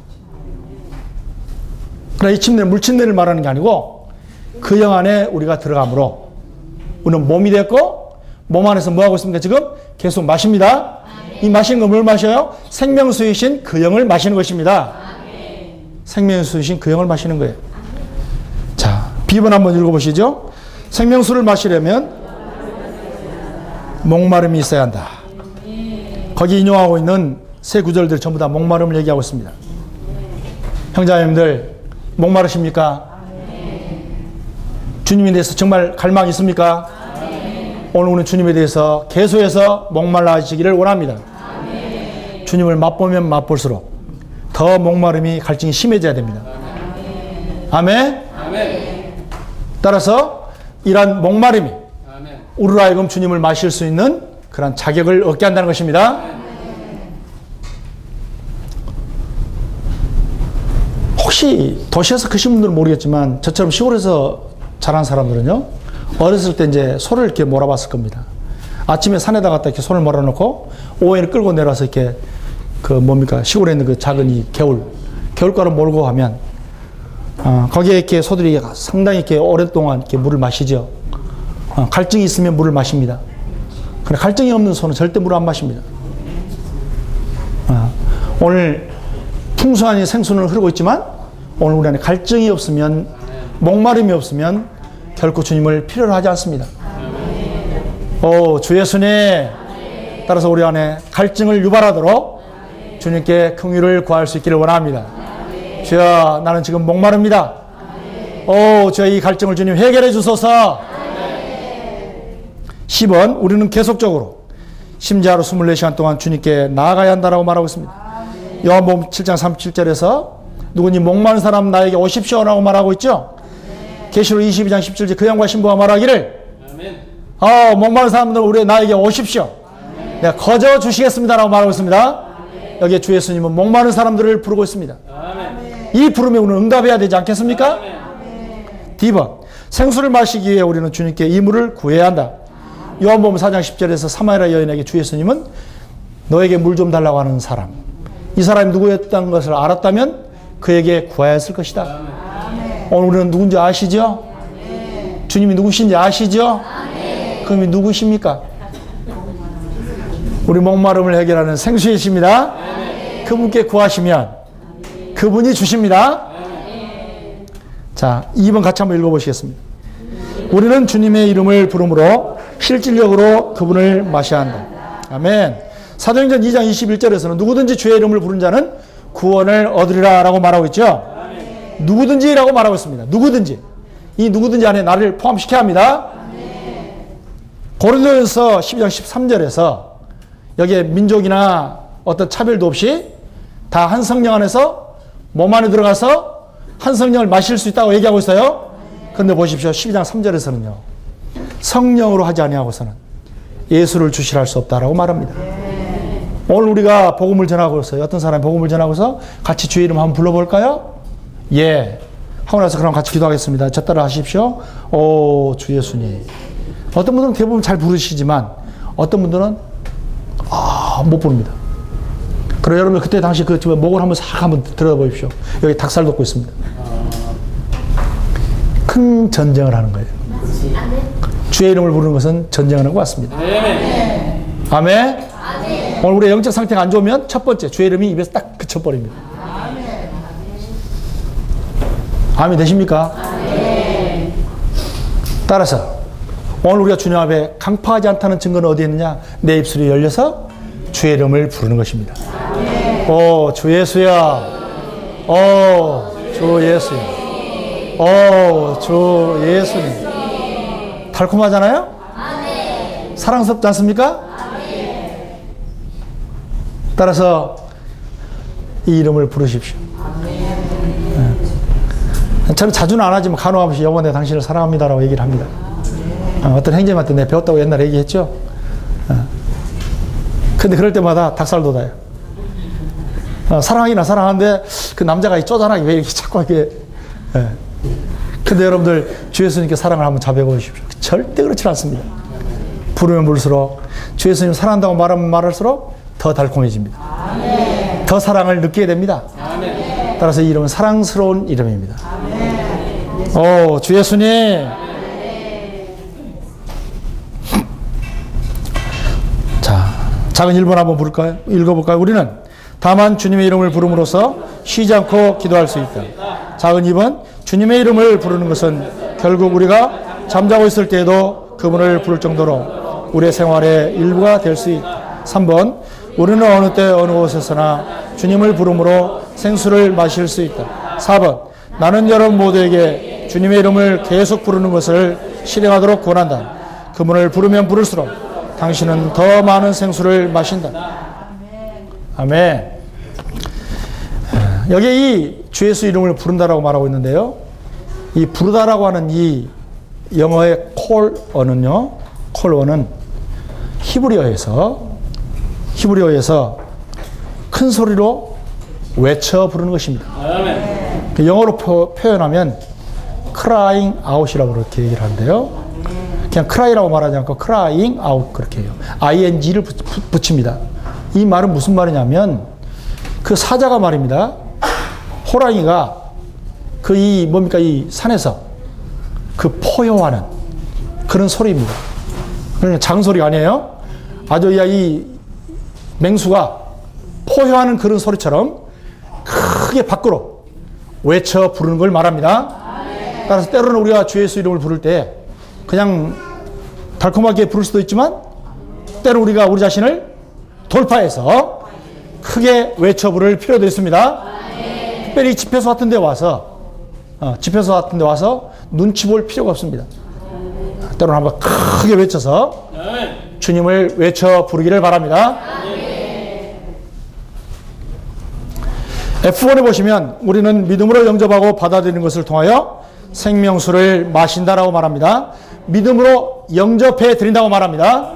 그러나 이 침례는 물침례를 말하는 게 아니고 그 영 안에 우리가 들어감으로 우리는 몸이 됐고 몸 안에서 뭐 하고 있습니까? 지금 계속 마십니다. 이 마시는 건 뭘 마셔요? 생명수이신 그 영을 마시는 것입니다. 생명수이신 그 영을 마시는 거예요. 자, 비번 한번 읽어보시죠. 생명수를 마시려면 목마름이 있어야 한다. 거기 인용하고 있는 세 구절들 전부 다 목마름을 얘기하고 있습니다. 형제자매님들 목마르십니까? 주님에 대해서 정말 갈망이 있습니까? 오늘 우리는 주님에 대해서 계속해서 목말라 하시기를 원합니다. 주님을 맛보면 맛볼수록 더 목마름이 갈증이 심해져야 됩니다. 아멘. 따라서 이러한 목마름이 우리로 하여금 주님을 마실 수 있는 그런 자격을 얻게 한다는 것입니다. 혹시 도시에서 크신 분들은 모르겠지만 저처럼 시골에서 자란 사람들은요, 어렸을 때 이제 소를 이렇게 몰아봤을 겁니다. 아침에 산에다 갖다 이렇게 손을 몰아놓고 오해를 끌고 내려와서 이렇게 시골에 있는 그 작은 이 겨울가루 몰고 가면 거기에 이렇게 소들이 상당히 이렇게 오랫동안 이렇게 물을 마시죠. 갈증이 있으면 물을 마십니다. 그러나 갈증이 없는 소는 절대 물을 안 마십니다. 오늘 풍성한 생수는 흐르고 있지만 오늘 우리 안에 갈증이 없으면, 목마름이 없으면 결코 주님을 필요로 하지 않습니다. 오, 주 예수님, 따라서 우리 안에 갈증을 유발하도록 주님께 긍휼을 구할 수 있기를 원합니다. 주여, 나는 지금 목마릅니다. 오, 주여, 이 갈증을 주님 해결해 주소서. 10번, 우리는 계속적으로 심지하루 24시간 동안 주님께 나아가야 한다라고 말하고 있습니다. 요한복음 7장 37절에서 누구니 목마른 사람 나에게 오십시오라고 말하고 있죠. 계시록 22장 17절 그 영과 신부가 말하기를 목마른 사람들 우리 나에게 오십시오. 내가 거저 주시겠습니다라고 말하고 있습니다. 여기에 주 예수님은 목마른 사람들을 부르고 있습니다. 이 부름에 우리는 응답해야 되지 않겠습니까? D번, 생수를 마시기 위해 우리는 주님께 이 물을 구해야 한다. 요한복음 4장 10절에서 사마리아 여인에게 주 예수님은 너에게 물 좀 달라고 하는 사람, 이 사람이 누구였다는 것을 알았다면 그에게 구하였을 것이다. 오늘 우리는 누군지 아시죠? 주님이 누구신지 아시죠? 그럼 누구십니까? 우리 목마름을 해결하는 생수이십니다. 그분께 구하시면 그분이 주십니다. 자, 2번 같이 한번 읽어보시겠습니다. 우리는 주님의 이름을 부름으로 실질적으로 그분을 마셔야 한다. 아멘. 사도행전 2장 21절에서는 누구든지 주의 이름을 부른 자는 구원을 얻으리라 라고 말하고 있죠. 누구든지 라고 말하고 있습니다. 누구든지. 이 누구든지 안에 나를 포함시켜야 합니다. 고린도전서 12장 13절에서 여기에 민족이나 어떤 차별도 없이 다 한 성령 안에서 몸 안에 들어가서 한 성령을 마실 수 있다고 얘기하고 있어요. 그런데 보십시오. 12장 3절에서는요. 성령으로 하지 아니하고서는 예수를 주시라 할 수 없다라고 말합니다. 오늘 우리가 복음을 전하고 있어요. 어떤 사람이 복음을 전하고서 같이 주의 이름 한번 불러볼까요? 예. 하고 나서 그럼 같이 기도하겠습니다. 저 따라 하십시오. 오, 주 예수님. 어떤 분들은 대부분 잘 부르시지만 어떤 분들은 못 부릅니다. 그럼 여러분 그때 당시 그 목을 한번 싹 한번 들어보십시오. 여기 닭살 돋고 있습니다. 큰 전쟁을 하는 거예요. 주의 이름을 부르는 것은 전쟁하는 것 같습니다. 아멘. 오늘 우리의 영적 상태가 안 좋으면 첫 번째 주의 이름이 입에서 딱 그쳐버립니다. 아멘 되십니까? 따라서 오늘 우리가 주님 앞에 강파하지 않다는 증거는 어디에 있느냐? 내 입술이 열려서 주의 이름을 부르는 것입니다. 오, 주 예수야. 오, 주 예수야. 오, 주 예수님. 달콤하잖아요? 사랑스럽지 않습니까? 따라서 이 이름을 부르십시오. 저는 자주는 안 하지만 간혹 한 번씩 여보 내가 당신을 사랑합니다라고 얘기를 합니다. 어떤 행제님한테 내가 배웠다고 옛날에 얘기했죠. 근데 그럴 때마다 닭살 돋아요. 사랑하기나 사랑하는데 그 남자가 쪼잔하게 왜 이렇게 자꾸 이렇게. 근데 여러분들 주 예수님께 사랑을 한번 자배해 보십시오. 절대 그렇지 않습니다. 부르면 부를수록 주 예수님 사랑한다고 말하면 말할수록 더 달콤해집니다. 아멘. 더 사랑을 느끼게 됩니다. 아멘. 따라서 이 이름은 사랑스러운 이름입니다. 오, 주 예수님. 자, 작은 1번 한번 부를까요? 읽어볼까요? 우리는 다만 주님의 이름을 부름으로써 쉬지 않고 기도할 수 있다. 작은 2번, 주님의 이름을 부르는 것은 결국 우리가 잠자고 있을 때에도 그분을 부를 정도로 우리의 생활의 일부가 될 수 있다. 3번, 우리는 어느 때 어느 곳에서나 주님을 부름으로 생수를 마실 수 있다. 4번, 나는 여러분 모두에게 주님의 이름을 계속 부르는 것을 실행하도록 권한다. 그분을 부르면 부를수록 당신은 더 많은 생수를 마신다. 아멘. 여기 이 주 예수 이름을 부른다라고 말하고 있는데요. 이 부르다라고 하는 이 영어의 콜어는요. 콜어는 히브리어에서 큰 소리로 외쳐 부르는 것입니다. 그 영어로 표현하면 crying out이라고 그렇게 얘기를 하는데요. 그냥 cry라고 말하지 않고 crying out 그렇게 해요. ing를 붙입니다. 이 말은 무슨 말이냐면 그 사자가 말입니다. 호랑이가 이 산에서 그 포효하는 그런 소리입니다. 그러니까 작은 소리가 아니에요. 아주 이 맹수가 포효하는 그런 소리처럼 크게 밖으로 외쳐 부르는 걸 말합니다. 따라서 때로는 우리가 주 예수 이름을 부를 때 그냥 달콤하게 부를 수도 있지만 때로 우리가 우리 자신을 돌파해서 크게 외쳐 부를 필요도 있습니다. 특별히 집회소 같은 데 와서 눈치 볼 필요가 없습니다. 때로는 한번 크게 외쳐서 주님을 외쳐 부르기를 바랍니다. F1에 보시면 우리는 믿음으로 영접하고 받아들이는 것을 통하여 생명수를 마신다라고 말합니다. 믿음으로 영접해 드린다고 말합니다.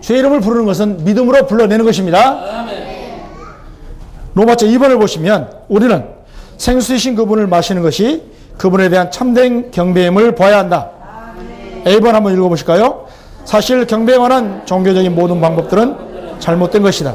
주의 이름을 부르는 것은 믿음으로 불러내는 것입니다. 로마서 2번을 보시면 우리는 생수이신 그분을 마시는 것이 그분에 대한 참된 경배임을 봐야 한다. A번 한번 읽어보실까요? 사실 경배에 관한 종교적인 모든 방법들은 잘못된 것이다.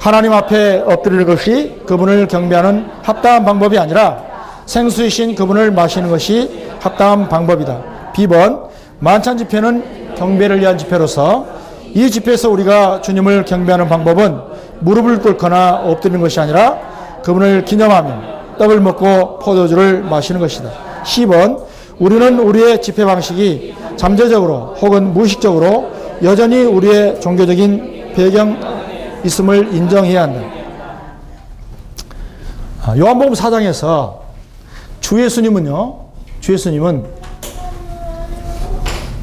하나님 앞에 엎드리는 것이 그분을 경배하는 합당한 방법이 아니라 생수이신 그분을 마시는 것이 합당한 방법이다. B번, 만찬 집회는 경배를 위한 집회로서 이 집회에서 우리가 주님을 경배하는 방법은 무릎을 꿇거나 엎드리는 것이 아니라 그분을 기념하며 떡을 먹고 포도주를 마시는 것이다. C번, 우리는 우리의 집회 방식이 잠재적으로 혹은 무의식적으로 여전히 우리의 종교적인 배경 있음을 인정해야 한다. 요한복음 4장에서 주 예수님은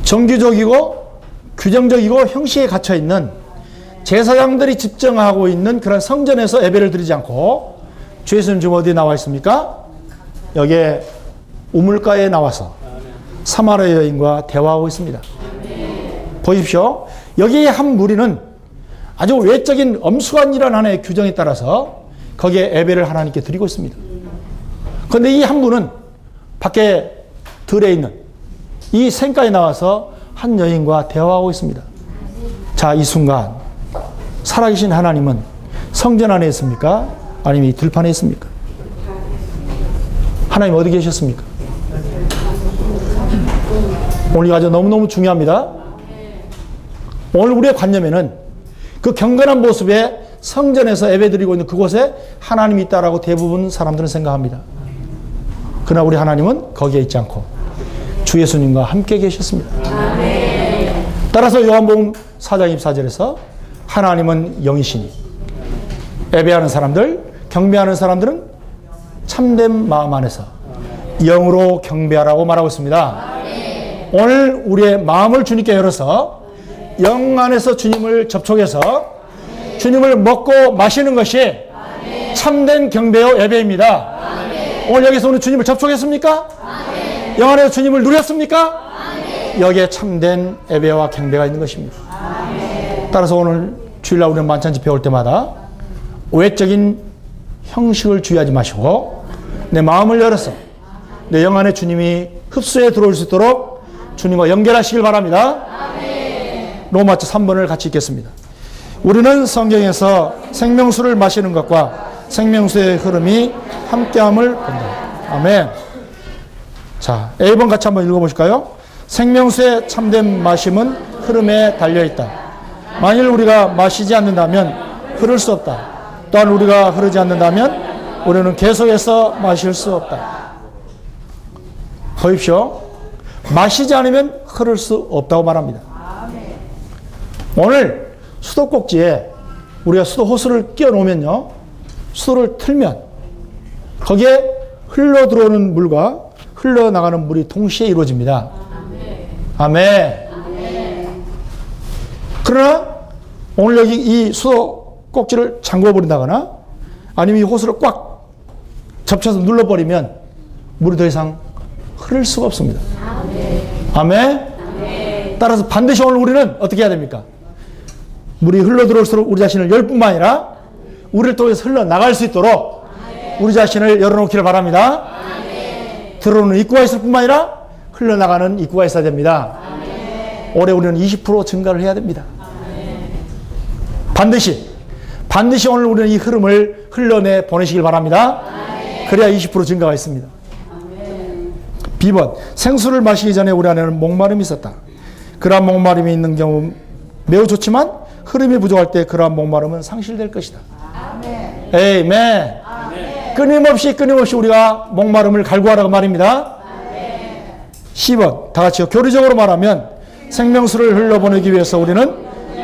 정규적이고 규정적이고 형식에 갇혀 있는 제사장들이 집정하고 있는 그런 성전에서 예배를 드리지 않고 주 예수님 지금 어디에 나와 있습니까? 여기에 우물가에 나와서 사마리아 여인과 대화하고 있습니다. 보십시오. 여기에 한 무리는 아주 외적인 엄숙한이라는 하나의 규정에 따라서 거기에 예배를 하나님께 드리고 있습니다. 그런데 이 한 분은 밖에 들에 있는 이 생가에 나와서 한 여인과 대화하고 있습니다. 자, 이 순간 살아계신 하나님은 성전 안에 있습니까? 아니면 이 들판에 있습니까? 하나님 어디 계셨습니까? 오늘 아주 너무너무 중요합니다. 오늘 우리의 관념에는 그 경건한 모습에 성전에서 예배드리고 있는 그곳에 하나님이 있다라고 대부분 사람들은 생각합니다. 그러나 우리 하나님은 거기에 있지 않고 주 예수님과 함께 계셨습니다. 따라서 요한복음 4장 24절에서 하나님은 영이시니 예배하는 사람들, 경배하는 사람들은 참된 마음 안에서 영으로 경배하라고 말하고 있습니다. 오늘 우리의 마음을 주님께 열어서 영 안에서 주님을 접촉해서 주님을 먹고 마시는 것이 참된 경배요 예배입니다. 오늘 여기서 오늘 주님을 접촉했습니까? 영 안에서 주님을 누렸습니까? 여기에 참된 예배와 경배가 있는 것입니다. 따라서 오늘 주일날 우리는 만찬 집회 올 때마다 외적인 형식을 주의하지 마시고 내 마음을 열어서 내 영 안에 주님이 흡수해 들어올 수 있도록 주님과 연결하시길 바랍니다. 로마서 3번을 같이 읽겠습니다. 우리는 성경에서 생명수를 마시는 것과 생명수의 흐름이 함께함을 본다. 아멘. 자, A번 같이 한번 읽어보실까요? 생명수의 참된 마심은 흐름에 달려있다. 만일 우리가 마시지 않는다면 흐를 수 없다. 또한 우리가 흐르지 않는다면 우리는 계속해서 마실 수 없다. 보십시오. 마시지 않으면 흐를 수 없다고 말합니다. 오늘 수도꼭지에 우리가 수도 호스를 끼워 놓으면요, 수도를 틀면 거기에 흘러 들어오는 물과 흘러나가는 물이 동시에 이루어집니다. 아멘. 그러나 오늘 여기 이 수도꼭지를 잠궈 버린다거나 아니면 이 호스를 꽉 접쳐서 눌러버리면 물이 더 이상 흐를 수가 없습니다. 아멘. 따라서 반드시 오늘 우리는 어떻게 해야 됩니까? 물이 흘러 들어올수록 우리 자신을 열 뿐만 아니라 우리를 통해서 흘러나갈 수 있도록 우리 자신을 열어놓기를 바랍니다. 들어오는 입구가 있을 뿐만 아니라 흘러나가는 입구가 있어야 됩니다. 올해 우리는 20% 증가를 해야 됩니다. 반드시 오늘 우리는 이 흐름을 흘러내 보내시길 바랍니다. 그래야 20% 증가가 있습니다. B번, 생수를 마시기 전에 우리 안에는 목마름이 있었다. 그러한 목마름이 있는 경우 매우 좋지만 흐름이 부족할 때 그러한 목마름은 상실될 것이다. 에이멘. 끊임없이 우리가 목마름을 갈구하라고 말입니다. C번, 다 같이요. 교리적으로 말하면 생명수를 흘러보내기 위해서 우리는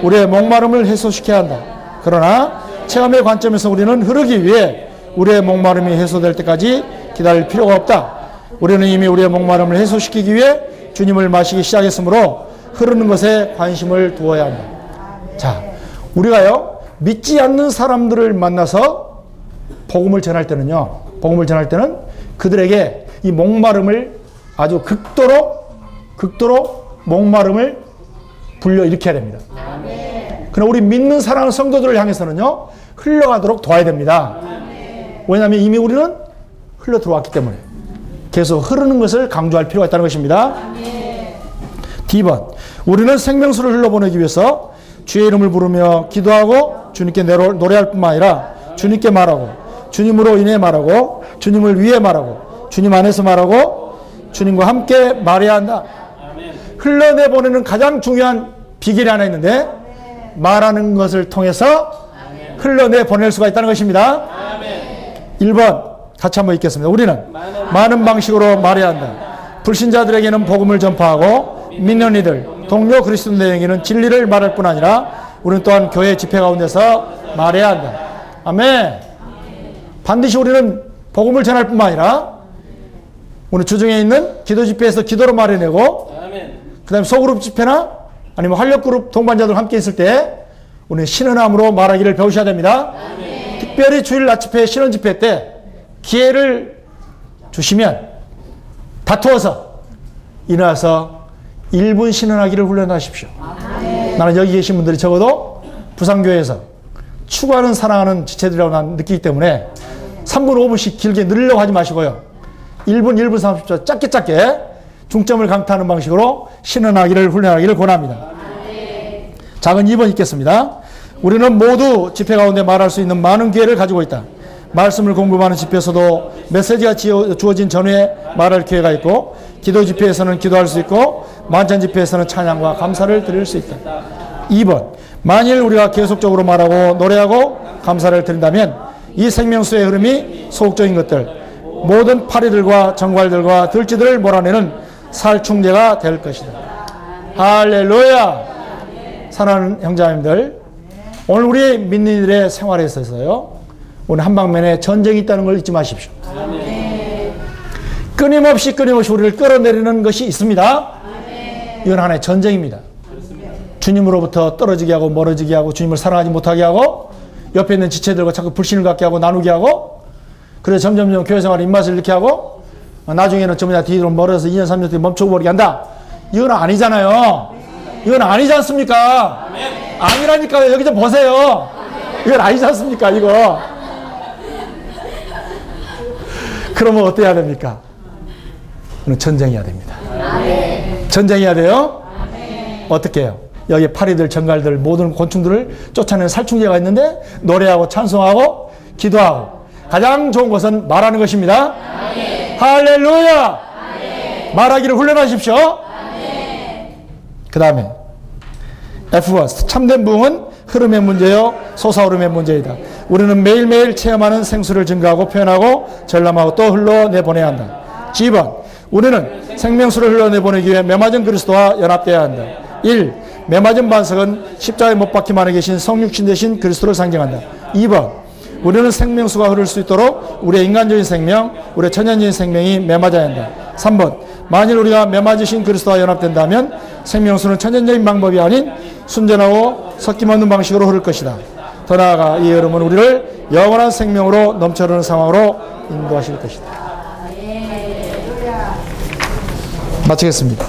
우리의 목마름을 해소시켜야 한다. 그러나 체험의 관점에서 우리는 흐르기 위해 우리의 목마름이 해소될 때까지 기다릴 필요가 없다. 우리는 이미 우리의 목마름을 해소시키기 위해 주님을 마시기 시작했으므로 흐르는 것에 관심을 두어야 한다. 자, 우리가요, 믿지 않는 사람들을 만나서 복음을 전할 때는 그들에게 이 목마름을 아주 극도로 목마름을 불러일으켜야 됩니다. 그러나 우리 믿는 사랑하는 성도들을 향해서는요, 흘러가도록 도와야 됩니다. 왜냐하면 이미 우리는 흘러 들어왔기 때문에 계속 흐르는 것을 강조할 필요가 있다는 것입니다. D번, 우리는 생명수를 흘러보내기 위해서 주의 이름을 부르며 기도하고 주님께 노래할 뿐만 아니라 주님께 말하고 주님으로 인해 말하고 주님을 위해 말하고 주님 안에서 말하고 주님과 함께 말해야 한다. 흘러내보내는 가장 중요한 비결이 하나 있는데 말하는 것을 통해서 흘러내보낼 수가 있다는 것입니다. 1번 같이 한번 읽겠습니다. 우리는 많은 방식으로 말해야 한다. 불신자들에게는 복음을 전파하고 믿는 이들, 동료 그리스도인에게는 진리를 말할 뿐 아니라 우리는 또한 교회 집회 가운데서 말해야 한다. 아멘. 반드시 우리는 복음을 전할 뿐만 아니라 오늘 주중에 있는 기도 집회에서 기도로 말해내고 그 다음에 소그룹 집회나 아니면 활력그룹 동반자들 함께 있을 때 우리는 신은함으로 말하기를 배우셔야 됩니다. 특별히 주일 낮 집회, 신은 집회 때 기회를 주시면 다투어서 일어나서 1분 신은하기를 훈련하십시오. 나는 여기 계신 분들이 적어도 부산교회에서 추구하는 사랑하는 지체들이라고 난 느끼기 때문에 3분 5분씩 길게 늘리려고 하지 마시고요. 1분 30초 짧게 중점을 강타하는 방식으로 신은하기를 훈련하기를 권합니다. 작은 2번 읽겠습니다. 우리는 모두 집회 가운데 말할 수 있는 많은 기회를 가지고 있다. 말씀을 공부하는 집회에서도 메시지가 주어진 전후에 말할 기회가 있고 기도 집회에서는 기도할 수 있고 만찬 집회에서는 찬양과 감사를 드릴 수 있다. 2번, 만일 우리가 계속적으로 말하고 노래하고 감사를 드린다면 이 생명수의 흐름이 소극적인 것들, 모든 파리들과 정갈들과 들쥐들을 몰아내는 살충제가 될 것이다. 할렐루야. 사랑하는 형제자매들, 오늘 우리 믿는 이들의 생활에 있어서요, 오늘 한방면에 전쟁이 있다는 걸 잊지 마십시오. 끊임없이 우리를 끌어내리는 것이 있습니다. 이건 하나의 전쟁입니다. 주님으로부터 떨어지게 하고 멀어지게 하고 주님을 사랑하지 못하게 하고 옆에 있는 지체들과 자꾸 불신을 갖게 하고 나누게 하고, 그래서 점점 교회 생활에 입맛을 잃게 하고 나중에는 전부 뒤로 멀어서 2년 3년 뒤에 멈춰버리게 한다. 이건 아니잖아요. 이건 아니지 않습니까? 아니라니까요. 여기 좀 보세요. 이건 아니지 않습니까? 이거. 그러면 어때야 됩니까? 전쟁해야 됩니다. 전쟁해야 돼요? 어떻게 해요? 여기 파리들, 정갈들, 모든 곤충들을 쫓아내는 살충제가 있는데 노래하고 찬송하고 기도하고 가장 좋은 것은 말하는 것입니다. 아멘. 할렐루야. 아멘. 말하기를 훈련하십시오. 그 다음에 F와 참된 부흥은 흐름의 문제요 솟아오름의 문제이다. 우리는 매일매일 체험하는 생수를 증거하고 표현하고 전람하고 또 흘러내보내야 한다. G번 우리는 생명수를 흘러내보내기 위해 매맞은 그리스도와 연합되어야 한다. 1. 매맞은 반석은 십자가에 못 박히만 해 계신 성육신 되신 그리스도를 상징한다. 2번 우리는 생명수가 흐를 수 있도록 우리의 인간적인 생명, 우리의 천연적인 생명이 매맞아야 한다. 3번 만일 우리가 매맞으신 그리스도와 연합된다면 생명수는 천연적인 방법이 아닌 순전하고 섞임없는 방식으로 흐를 것이다. 더 나아가 이 흐름은 우리를 영원한 생명으로 넘쳐흐르는 상황으로 인도하실 것이다. 마치겠습니다.